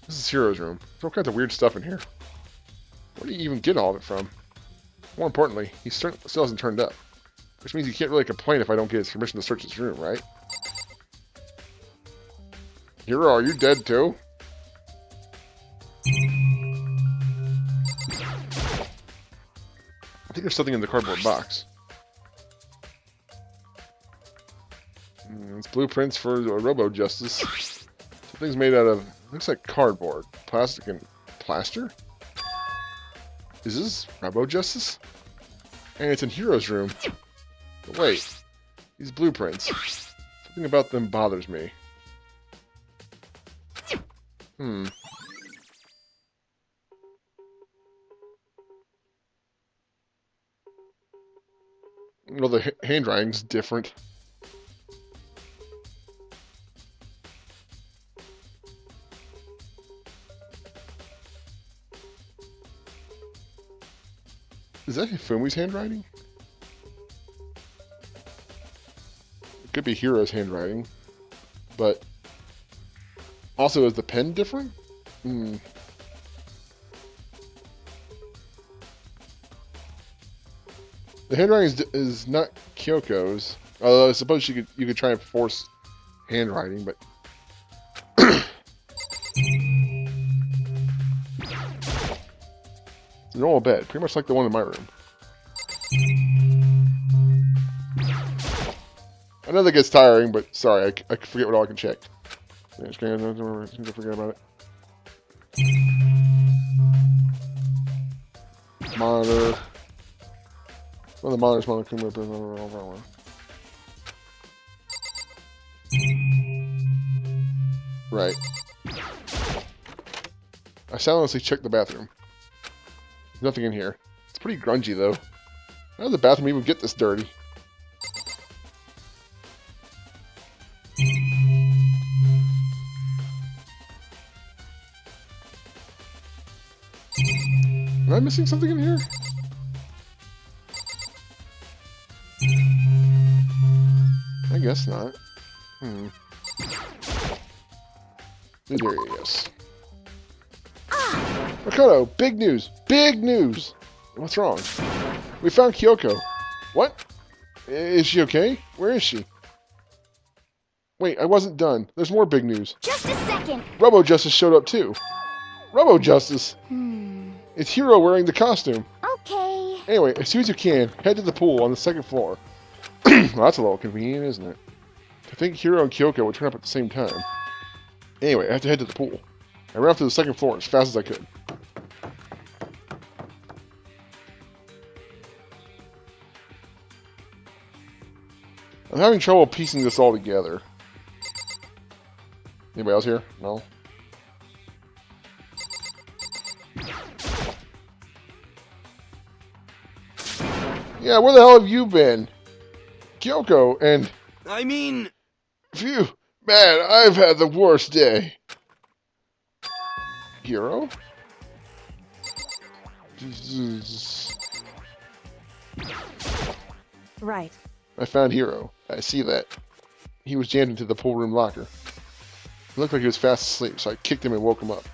This is Hiro's room. There's all kinds of weird stuff in here. Where do you even get all of it from? More importantly, he still hasn't turned up. Which means he can't really complain if I don't get his permission to search his room, right? Hiro, are you dead too? I think there's something in the cardboard box. It's blueprints for a Robo-Justice. Something's made out of, looks like cardboard, plastic, and plaster? Is this Robo-Justice? And it's in Hiro's room. But wait, these blueprints. Something about them bothers me. Well, the handwriting's different. Is that Hifumi's handwriting? It could be Hiro's handwriting, but also is the pen different? The handwriting is not Kyoko's. Although I suppose you could try and force handwriting, but it's a normal bed, pretty much like the one in my room. I know that gets tiring, but sorry, I forget what all I can check. I just forget about it. Monitor. Well, the monitor's monitor. Right. I silently checked the bathroom. There's nothing in here. It's pretty grungy, though. How did the bathroom even get this dirty? Am I missing something in here? I guess not. There he is. Makoto, big news! Big news! What's wrong? We found Kyoko. What? Is she okay? Where is she? Wait, I wasn't done. There's more big news. Just a second. Robo-Justice showed up too. Robo-Justice? It's Hiro wearing the costume. Okay. Anyway, as soon as you can, head to the pool on the second floor. Well, that's a little convenient, isn't it? I think Hiro and Kyoko would turn up at the same time. Anyway, I have to head to the pool. I ran off to the second floor as fast as I could. I'm having trouble piecing this all together. Anybody else here? No? Yeah, where the hell have you been? Kyoko and... I mean... Phew, man, I've had the worst day. Hiro? Right. I found Hiro. I see that. He was jammed into the pool room locker. It looked like he was fast asleep, so I kicked him and woke him up.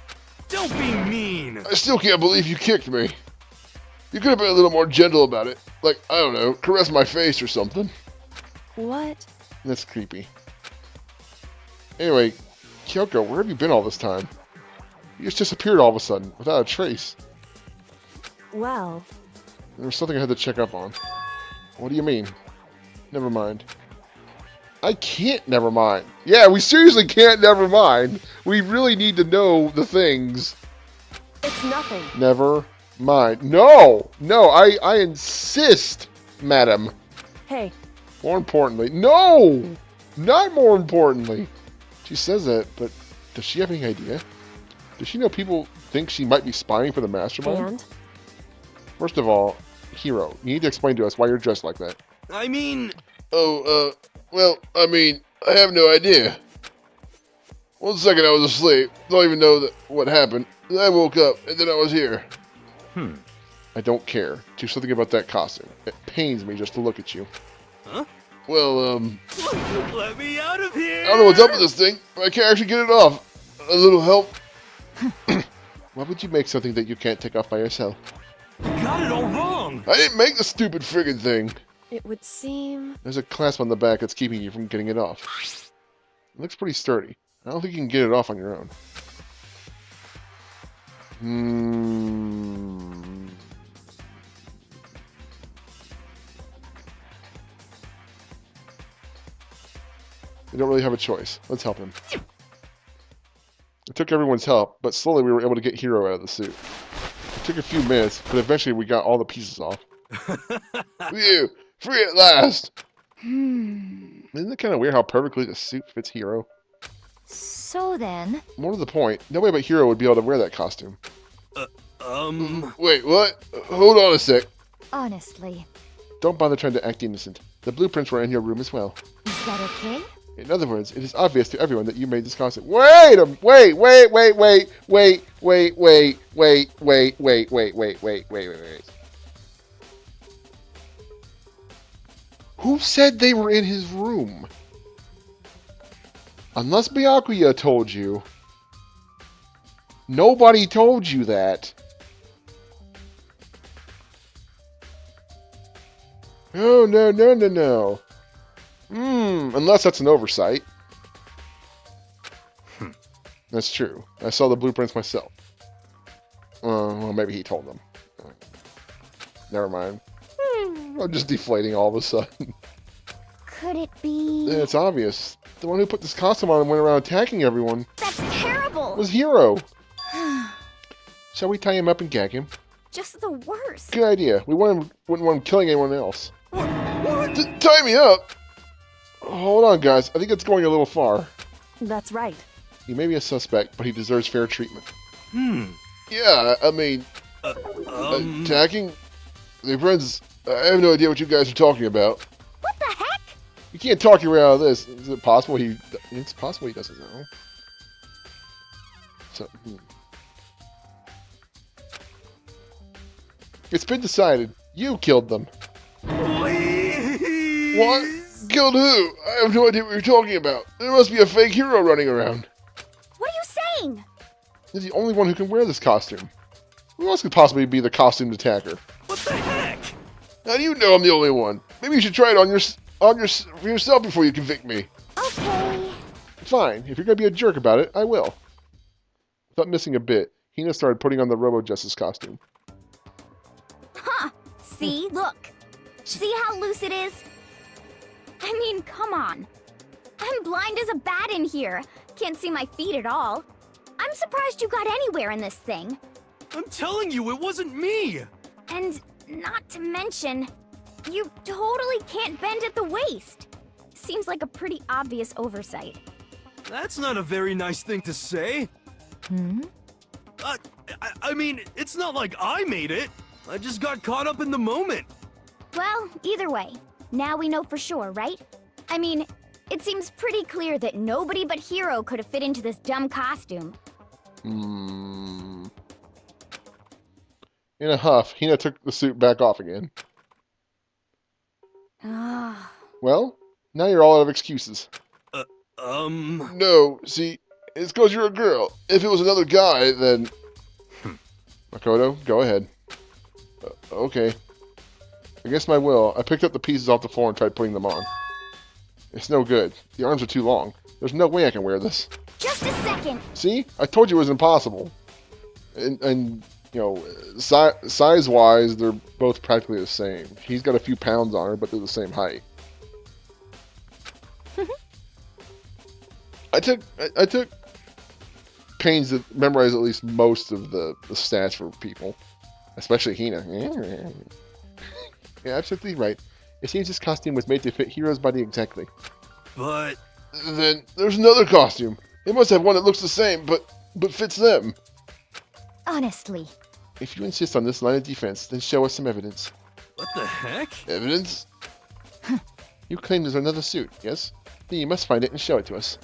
Don't be mean! I still can't believe you kicked me. You could have been a little more gentle about it. Like, I don't know, caress my face or something. What? That's creepy. Anyway, Kyoko, where have you been all this time? You just disappeared all of a sudden, without a trace. Well, There was something I had to check up on. What do you mean? Never mind. I can't never mind. Yeah, we seriously can't never mind. We really need to know the things. it's nothing. Never mind. No! No, I insist, madam. Hey, More importantly. No! Not more importantly. She says that, but does she have any idea? Does she know people think she might be spying for the mastermind? and? First of all, Hiro, you need to explain to us why you're dressed like that. I mean... Well, I mean, I have no idea. One second I was asleep, don't even know what happened. Then I woke up, and then I was here. I don't care. Do something about that costume. It pains me just to look at you. Huh? Well, Let me out of here! I don't know what's up with this thing, but I can't actually get it off. A little help. Why would you make something that you can't take off by yourself? You got it all wrong! I didn't make the stupid friggin' thing. It would seem... There's a clasp on the back that's keeping you from getting it off. It looks pretty sturdy. I don't think you can get it off on your own. We don't really have a choice. Let's help him. It took everyone's help, but slowly we were able to get Hiro out of the suit. It took a few minutes, but eventually we got all the pieces off. Phew! Free at last! Isn't it kind of weird how perfectly the suit fits Hiro? So then... More to the point, nobody but Hiro would be able to wear that costume. Wait, what? Hold on a sec. Honestly, Don't bother trying to act innocent. The blueprints were in your room as well. is that okay? In other words, it is obvious to everyone that you made this costume. Wait! Who said they were in his room? Unless Byakuya told you. Nobody told you that. Oh, no. Unless that's an oversight. That's true. I saw the blueprints myself. Well, maybe he told them. Never mind. I'm just deflating all of a sudden. Could it be... Yeah, it's obvious. The one who put this costume on and went around attacking everyone That's terrible! was Hiro. Shall we tie him up and gag him? Just the worst. Good idea. We wouldn't want him killing anyone else. What? Tie me up? Hold on, guys. I think it's going a little far. That's right. He may be a suspect, but he deserves fair treatment. Yeah, I mean, attacking? Hey, friends, I have no idea what you guys are talking about. What the heck? You can't talk your way out of this. Is it possible he... It's possible he doesn't know. So, It's been decided. You killed them. please! What? Killed who? I have no idea what you're talking about. There must be a fake hero running around. What are you saying? You're the only one who can wear this costume. Who else could possibly be the costumed attacker? What the heck? How do you know I'm the only one? Maybe you should try it on for yourself before you convict me. Okay. Fine. If you're gonna be a jerk about it, I will. Without missing a bit, Hina started putting on the Robo-Justice costume. Huh. See? Look. See how loose it is? I mean, come on. I'm blind as a bat in here. Can't see my feet at all. I'm surprised you got anywhere in this thing. I'm telling you, it wasn't me! And not to mention, you totally can't bend at the waist. Seems like a pretty obvious oversight. That's not a very nice thing to say. I mean, it's not like I made it. I just got caught up in the moment. Well, either way, now we know for sure, right? I mean, it seems pretty clear that nobody but Hiro could have fit into this dumb costume. In a huff, Hina took the suit back off again. Ah. Well, now you're all out of excuses. Um... No, see, it's because you're a girl. If it was another guy, then... Makoto, go ahead. Okay. Against my will, I picked up the pieces off the floor and tried putting them on. It's no good. The arms are too long. There's no way I can wear this. Just a second. See? I told you it was impossible. And you know, size-wise, they're both practically the same. He's got a few pounds on her, but they're the same height. I took pains to memorize at least most of the stats for people, especially Hina. Yeah, absolutely right. It seems this costume was made to fit Hiro's body exactly. But... Then there's another costume. It must have one that looks the same, but fits them. Honestly. If you insist on this line of defense, then show us some evidence. what the heck? Evidence? You claim there's another suit, yes? Then you must find it and show it to us.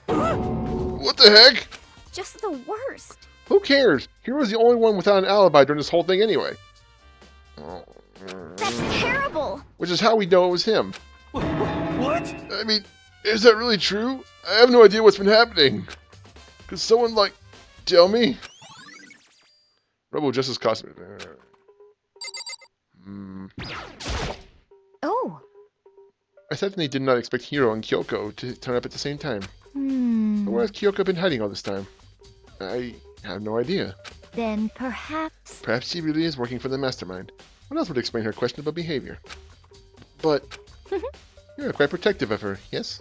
What the heck? Just the worst. Who cares? Hero's the only one without an alibi during this whole thing anyway. That's terrible! Which is how we know it was him. What? I mean, is that really true? I have no idea what's been happening. Could someone, like, tell me? Rebel Justice costume. Oh. I certainly did not expect Hiro and Kyoko to turn up at the same time. But where has Kyoko been hiding all this time? I have no idea. Then perhaps... Perhaps she really is working for the Mastermind. What else would explain her questionable behavior? But you're quite protective of her, yes?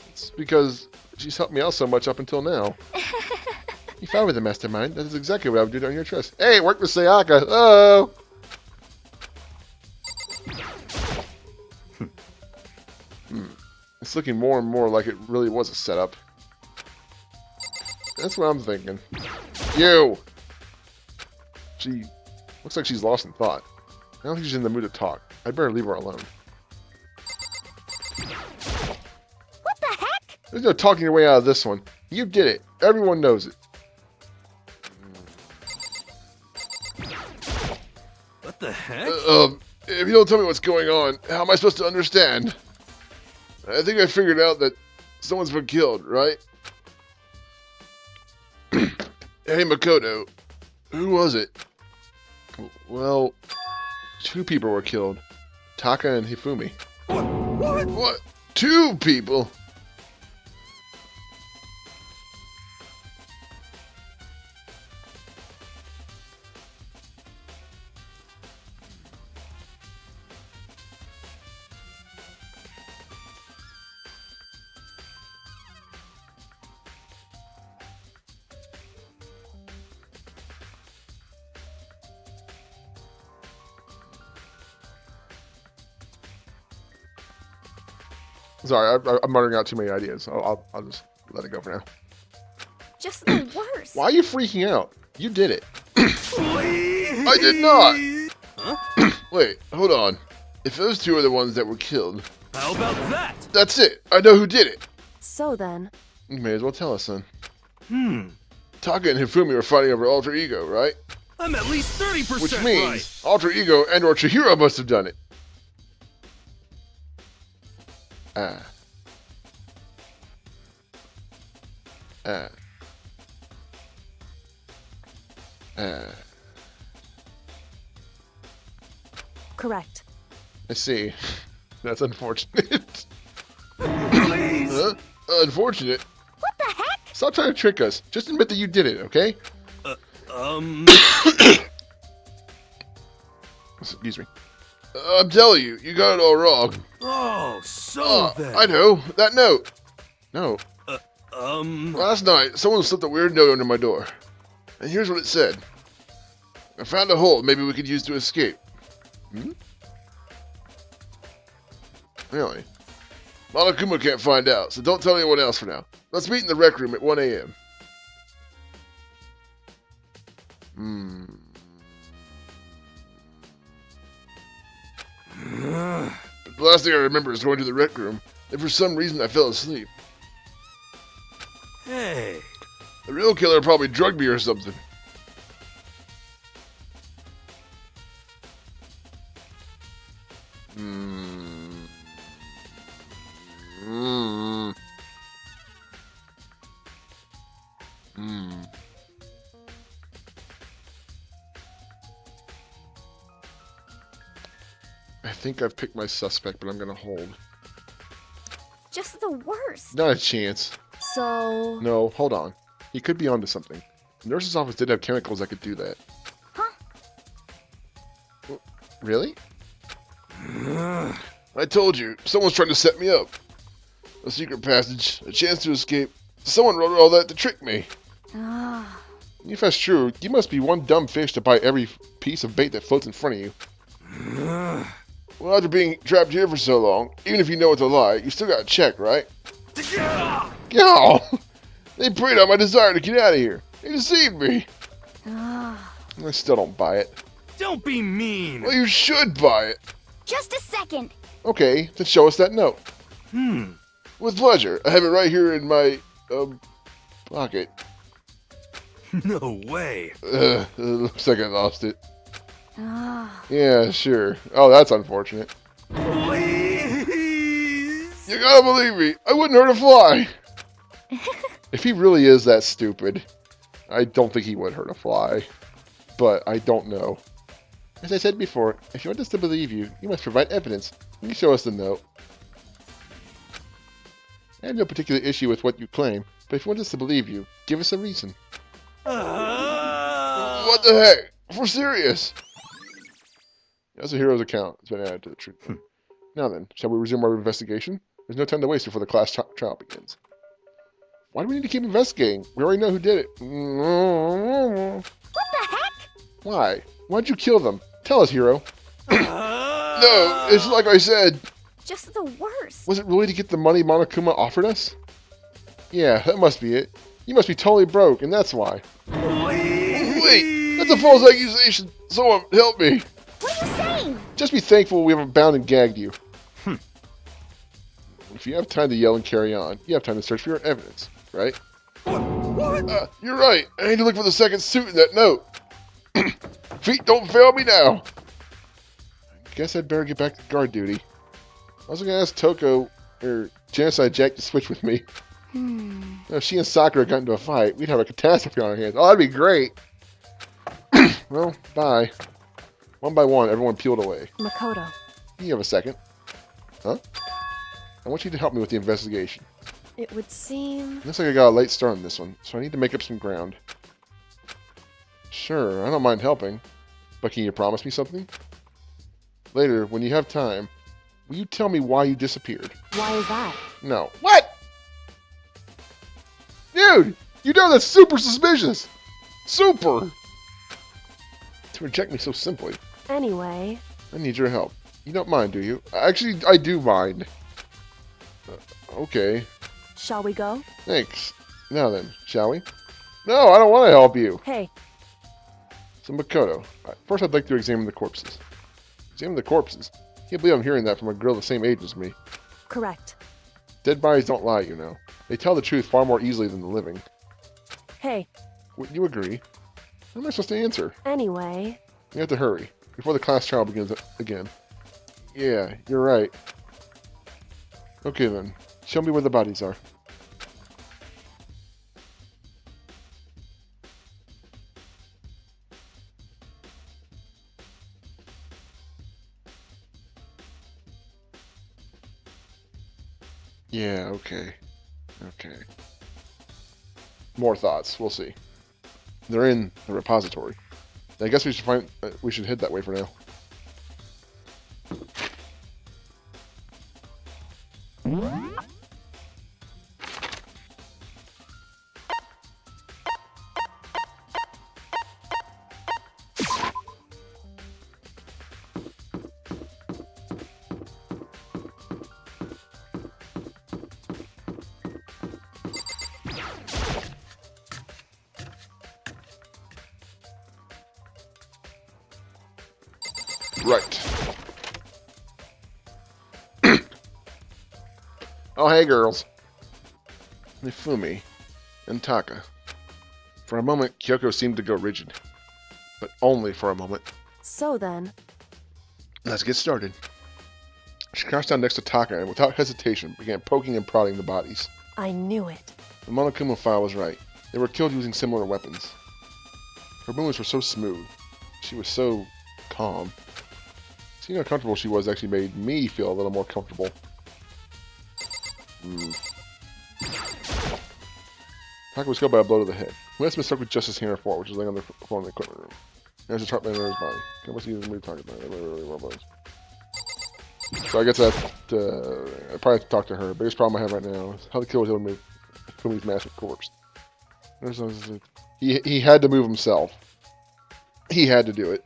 It's because she's helped me out so much up until now. If I were the Mastermind, that is exactly what I would do during your trust. Hey, work with Sayaka! Oh! It's looking more and more like it really was a setup. That's what I'm thinking. You! She looks like she's lost in thought. I don't think she's in the mood to talk. I'd better leave her alone. What the heck? There's no talking your way out of this one. You did it. Everyone knows it. What the heck? If you don't tell me what's going on, how am I supposed to understand? I think I figured out that someone's been killed, right? Hey, Makoto. Who was it? Well, 2 people were killed. Taka and Hifumi. What? What? 2 people? Sorry, I'm muttering out too many ideas. I'll just let it go for now. Just the worst. Why are you freaking out? You did it. Please. I did not. Huh? Wait, hold on. If those 2 are the ones that were killed, How about that? that's it. I know who did it. So then, You may as well tell us, then. Taka and Hifumi were fighting over Alter Ego, right? I'm at least 30% Which means right. Alter Ego and or Chihiro must have done it. correct. I see. That's unfortunate. Please. Huh? Unfortunate? What the heck? Stop trying to trick us. Just admit that you did it, okay? Excuse me. I'm telling you, you got it all wrong. Oh, so then. I know. That note. No. Uh, Last night, someone slipped a weird note under my door. And here's what it said. I found a hole maybe we could use to escape. Really? Monokuma can't find out, so don't tell anyone else for now. Let's meet in the rec room at 1 a.m. The last thing I remember is going to the rec room, and for some reason I fell asleep. Hey. The real killer probably drugged me or something. I think I've picked my suspect, but I'm gonna hold. Just the worst. Not a chance. So, No, hold on. He could be onto something. The nurse's office did have chemicals that could do that. Huh? Really? I told you, someone's trying to set me up. A secret passage, a chance to escape. Someone wrote all that to trick me. Ah. If that's true, you must be one dumb fish to bite every piece of bait that floats in front of you. Well, after being trapped here for so long, even if you know it's a lie, you still gotta check, right? Go! They preyed on my desire to get out of here. They deceived me. I still don't buy it. Don't be mean. Well, you should buy it. Just a second. Okay, then show us that note. With pleasure. I have it right here in my, pocket. No way. It looks like I lost it. Ah. Yeah, sure. Oh, that's unfortunate. Please. You gotta believe me. I wouldn't hurt a fly. If he really is that stupid, I don't think he would hurt a fly. But I don't know. As I said before, if you want us to believe you, you must provide evidence. You can show us the note. I have no particular issue with what you claim, but if you want us to believe you, give us a reason. What the heck? If we're serious. That's a hero's account. It's been added to the truth. Now then, shall we resume our investigation? There's no time to waste before the class trial begins. Why do we need to keep investigating? We already know who did it. What the heck? Why? Why'd you kill them? Tell us, hero. No, it's like I said. Just the worst. Was it really to get the money Monokuma offered us? Yeah, that must be it. You must be totally broke, and that's why. Wait, that's a false accusation. Someone help me. What are you saying? Just be thankful we haven't bound and gagged you. If you have time to yell and carry on, you have time to search for your evidence, right? What? You're right. I need to look for the second suit in that note. Feet don't fail me now. I guess I'd better get back to guard duty. I was going to ask Toko, or Genocide Jack, to switch with me. If she and Sakura got into a fight, we'd have a catastrophe on our hands. Oh, that'd be great. Well, bye. One by one, everyone peeled away. Makoto. You have a second. Huh? I want you to help me with the investigation. It would seem... Looks like I got a late start on this one, so I need to make up some ground. Sure, I don't mind helping. But can you promise me something? Later, when you have time, will you tell me why you disappeared? Why is that? No. What? Dude! You know that's super suspicious! Super! To reject me so simply. Anyway... I need your help. You don't mind, do you? Actually, I do mind. Okay. Shall we go? Thanks. Now then, shall we? No, I don't want to help you. Hey. So, Makoto, first I'd like to examine the corpses. Examine the corpses? Can't believe I'm hearing that from a girl the same age as me. Correct. Dead bodies don't lie, you know. They tell the truth far more easily than the living. Hey. Wouldn't you agree? How am I supposed to answer? Anyway... You have to hurry, before the class trial begins again. Yeah, you're right. Okay then, show me where the bodies are. Yeah, okay. Okay. More thoughts, we'll see. They're in the repository. I guess we should head that way for now. Right. Oh, hey, girls. Mifumi and Taka. For a moment, Kyoko seemed to go rigid. But only for a moment. So then... Let's get started. She crouched down next to Taka and without hesitation began poking and prodding the bodies. I knew it. The Monokuma file was right. They were killed using similar weapons. Her movements were so smooth. She was so calm. Seeing how comfortable she was actually made me feel a little more comfortable. Taka was killed by a blow to the head. Who has been struck with justice here before, which is laying on the floor in the equipment room. There's a sharp man in his body. I must use the move target. So I guess I probably have to talk to her. The biggest problem I have right now is how the killer was able to move Fumi's massive corpse. He had to move himself. He had to do it.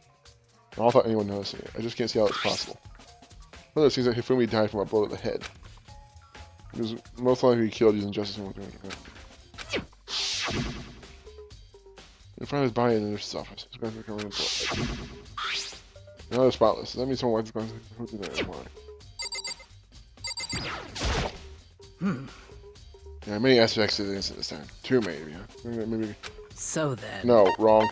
I thought anyone noticed it. I just can't see how it's possible. One of those things like Hifumi died from a blow to the head. He was most likely killed using justice. In front of his body in the nurse's office. Now they're spotless. That means someone wiped the glass. Yeah, many aspects to the incident this time. Too maybe, huh? Maybe. So then... No, wrong.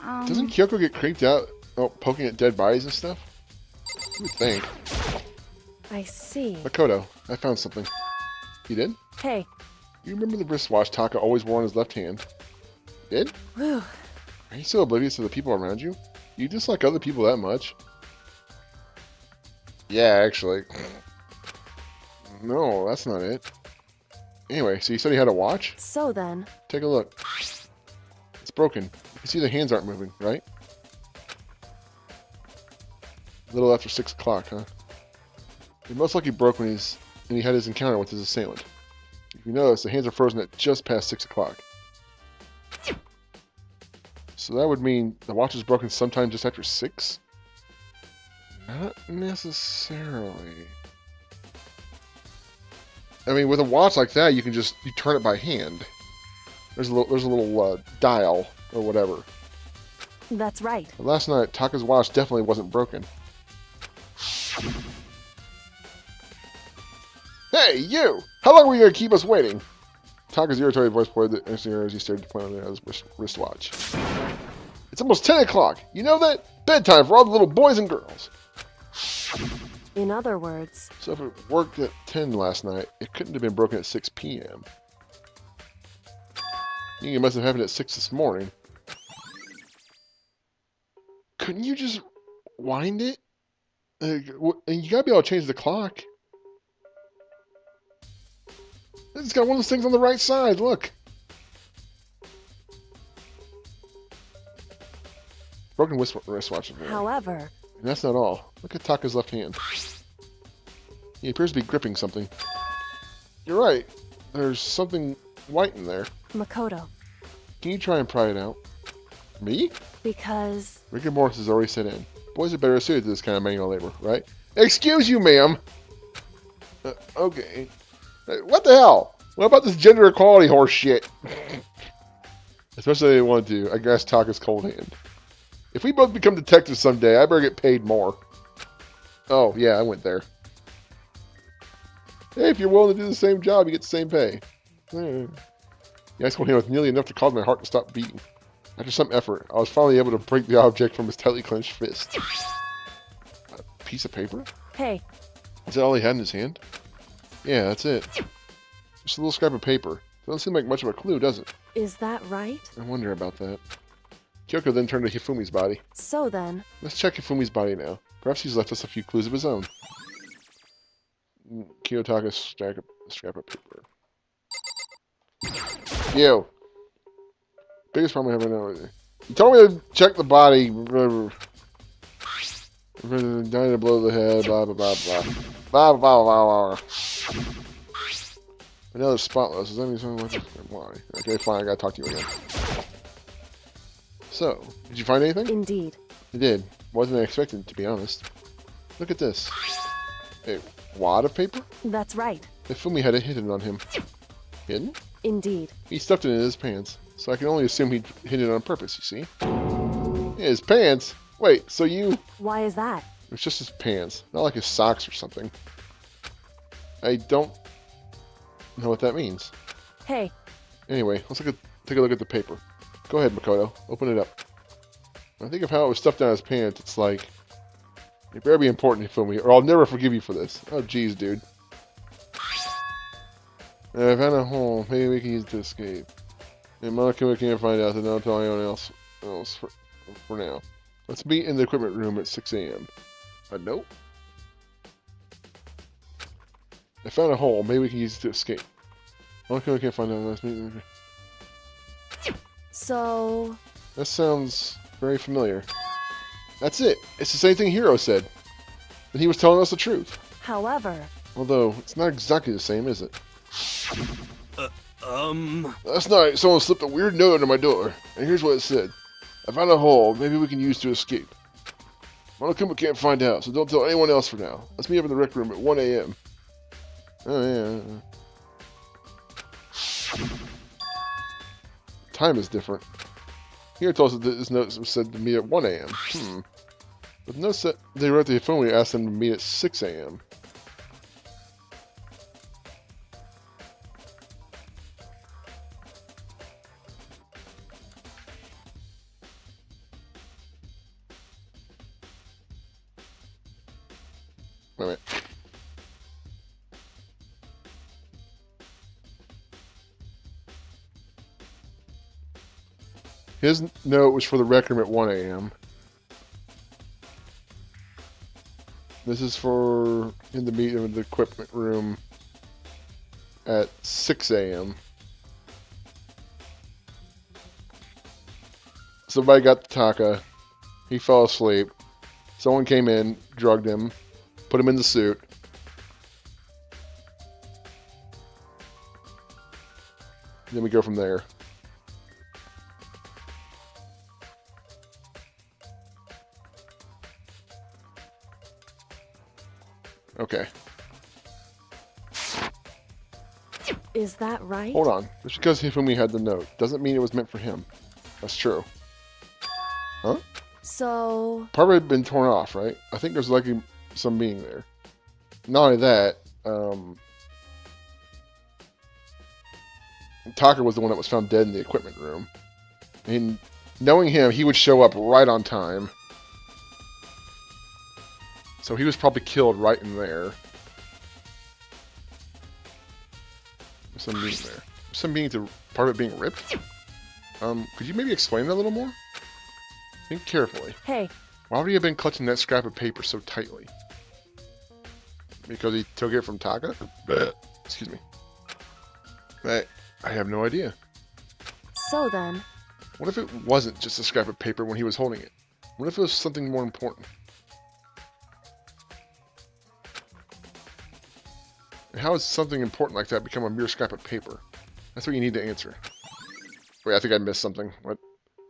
Doesn't Kyoko get creeped out poking at dead bodies and stuff? You would think. I see. Makoto, I found something. You did? Hey. You remember the wristwatch Taka always wore on his left hand? You did? Whew. Are you so oblivious to the people around you? You dislike other people that much? Yeah, actually. No, that's not it. Anyway, so you said he had a watch? So then. Take a look. It's broken. You can see the hands aren't moving, right? A little after 6 o'clock, huh? It most likely broke when he had his encounter with his assailant. If you notice, the hands are frozen at just past 6 o'clock. So that would mean the watch was broken sometime just after 6? Not necessarily. I mean, with a watch like that, you can just turn it by hand. There's a little dial or whatever. That's right. But last night, Taka's watch definitely wasn't broken. Hey, you! How long were you gonna keep us waiting? Taka's irritated voice played the engineer as he started to point on his wristwatch. It's almost 10 o'clock. You know that? Bedtime for all the little boys and girls. In other words. So if it worked at 10 last night, it couldn't have been broken at 6 p.m. I think it must have happened at 6 this morning. Couldn't you just wind it? And you gotta be able to change the clock. It's got one of those things on the right side, look. Broken wristwatch. However. And that's not all. Look at Taka's left hand. He appears to be gripping something. You're right. There's something white in there. Makoto. Can you try and pry it out? Me? Because... Rigor mortis has already set in. Boys are better suited to this kind of manual labor, right? Excuse you, ma'am! Okay. What the hell? What about this gender equality horse shit? Especially if they want to. I guess Taka's cold hand. If we both become detectives someday, I better get paid more. Oh, yeah, I went there. Hey, if you're willing to do the same job, you get the same pay. The ice cold hand was nearly enough to cause my heart to stop beating. After some effort, I was finally able to break the object from his tightly clenched fist. A piece of paper? Hey. Is that all he had in his hand? Yeah, that's it. Just a little scrap of paper. Doesn't seem like much of a clue, does it? Is that right? I wonder about that. Kyoko then turned to Hifumi's body. So then... Let's check Hifumi's body now. Perhaps he's left us a few clues of his own. Kiyotaka's scrap of paper. You! Biggest problem I have right now. You told me to check the body. Dying to blow the head. Blah, blah, blah, blah. Blah, blah, blah, blah. Another spotless. Does that mean something? Why? Okay, fine. I gotta talk to you again. So, did you find anything? Indeed. I did. Wasn't expected, to be honest. Look at this. A wad of paper? That's right. Hifumi had it hidden on him. Hidden? Indeed. He stuffed it in his pants, so I can only assume he hid it on purpose, you see? Yeah, his pants? Wait, so you... Why is that? It's just his pants, not like his socks or something. I don't know what that means. Hey. Anyway, let's take a look at the paper. Go ahead, Makoto. Open it up. When I think of how it was stuffed down his pants, it's like... It better be important, Hifumi, or I'll never forgive you for this. Oh, jeez, dude. I found a hole. Maybe we can use it to escape. And Monokuma can't find out, so don't tell anyone else for now. Let's meet in the equipment room at 6 a.m. A note? I found a hole. Maybe we can use it to escape. Monokuma can't find out. Let's meet. So... That sounds very familiar. That's it. It's the same thing Hiro said. And he was telling us the truth. However... Although, it's not exactly the same, is it? Last night, someone slipped a weird note under my door, and here's what it said. I found a hole maybe we can use to escape. Monokuma can't find out, so don't tell anyone else for now. Let's meet up in the rec room at 1 a.m. Oh, yeah. Time is different. Here tells us that this note was said to meet at 1 a.m. But the note said they wrote to Hifumi asked them to meet at 6 a.m. His note was for the rec room at 1 a.m. This is for in the meeting with the equipment room at 6 a.m. Somebody got the Taka. He fell asleep. Someone came in, drugged him, put him in the suit. Then we go from there. Okay. Is that right? Hold on. Just because Hifumi had the note doesn't mean it was meant for him. That's true. Huh? So... Part of it had been torn off, right? I think there's likely some being there. Not only that, Taka was the one that was found dead in the equipment room. And knowing him, he would show up right on time. So he was probably killed right in there. There's some being there. There's some being to part of it being ripped. Could you maybe explain that a little more? Think carefully. Hey. Why would he have been clutching that scrap of paper so tightly? Because he took it from Taka? Excuse me. I have no idea. So then... What if it wasn't just a scrap of paper when he was holding it? What if it was something more important? And how has something important like that become a mere scrap of paper? That's what you need to answer. Wait, I think I missed something. What?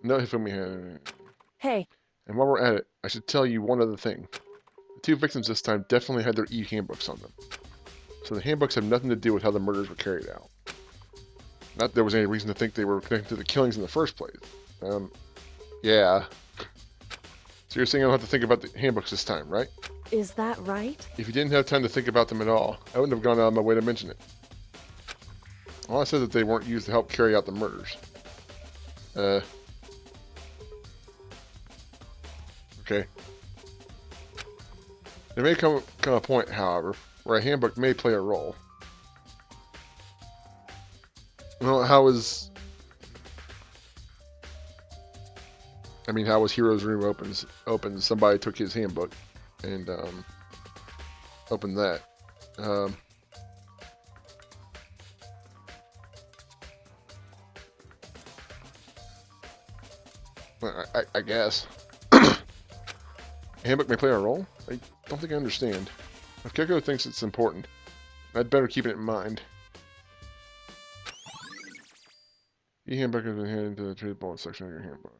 No, Hifumi. Hey. And while we're at it, I should tell you one other thing. The two victims this time definitely had their e-handbooks on them. So the handbooks have nothing to do with how the murders were carried out. Not that there was any reason to think they were connected to the killings in the first place. Yeah. So you're saying I don't have to think about the handbooks this time, right? Is that right? If you didn't have time to think about them at all, I wouldn't have gone out of my way to mention it. All I said that they weren't used to help carry out the murders. Okay. There may come a point, however, where a handbook may play a role. Well, how was Hero's room opened? Somebody took his handbook and opened that. I guess. Handbook may play a role? I don't think I understand. If Keiko thinks it's important, I'd better keep it in mind. Your handbook has been handed into the trade bullet section of your handbook.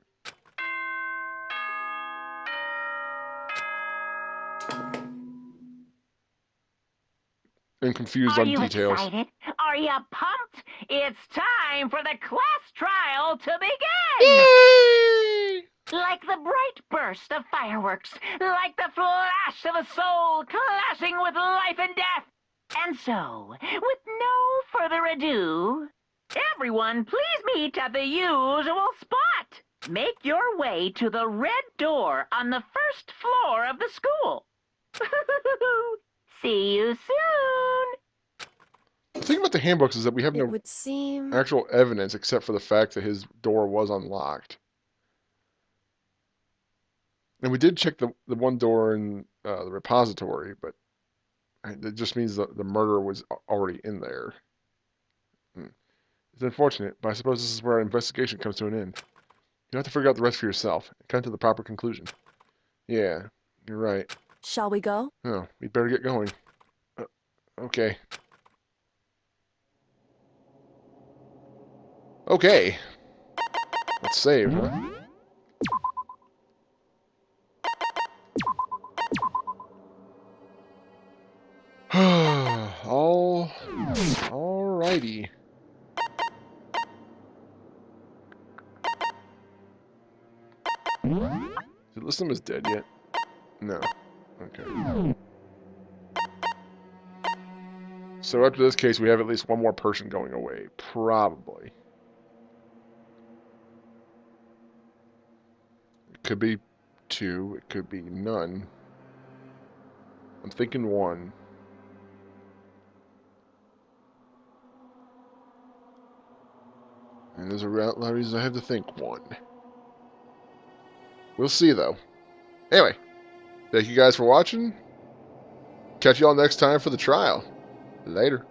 I'm confused on details. Are you excited? Are you pumped? It's time for the class trial to begin! Yay! Like the bright burst of fireworks, like the flash of a soul clashing with life and death. And so, with no further ado, everyone please meet at the usual spot. Make your way to the red door on the first floor of the school. See you soon. The thing about the handbooks is that we have no actual evidence except for the fact that his door was unlocked. And we did check the one door in the repository, but it just means that the murderer was already in there. It's unfortunate, but I suppose this is where our investigation comes to an end. You have to figure out the rest for yourself and come to the proper conclusion. Yeah, you're right. Shall we go? Oh, we'd better get going. Okay. Okay. Let's save, huh? Alrighty. Did Lissom is dead yet? No. Okay. So after this case, we have at least one more person going away. Probably. It could be 2. It could be none. I'm thinking 1. And there's a lot of reasons I have to think 1. We'll see, though. Anyway, thank you guys for watching. Catch you all next time for the trial. Later.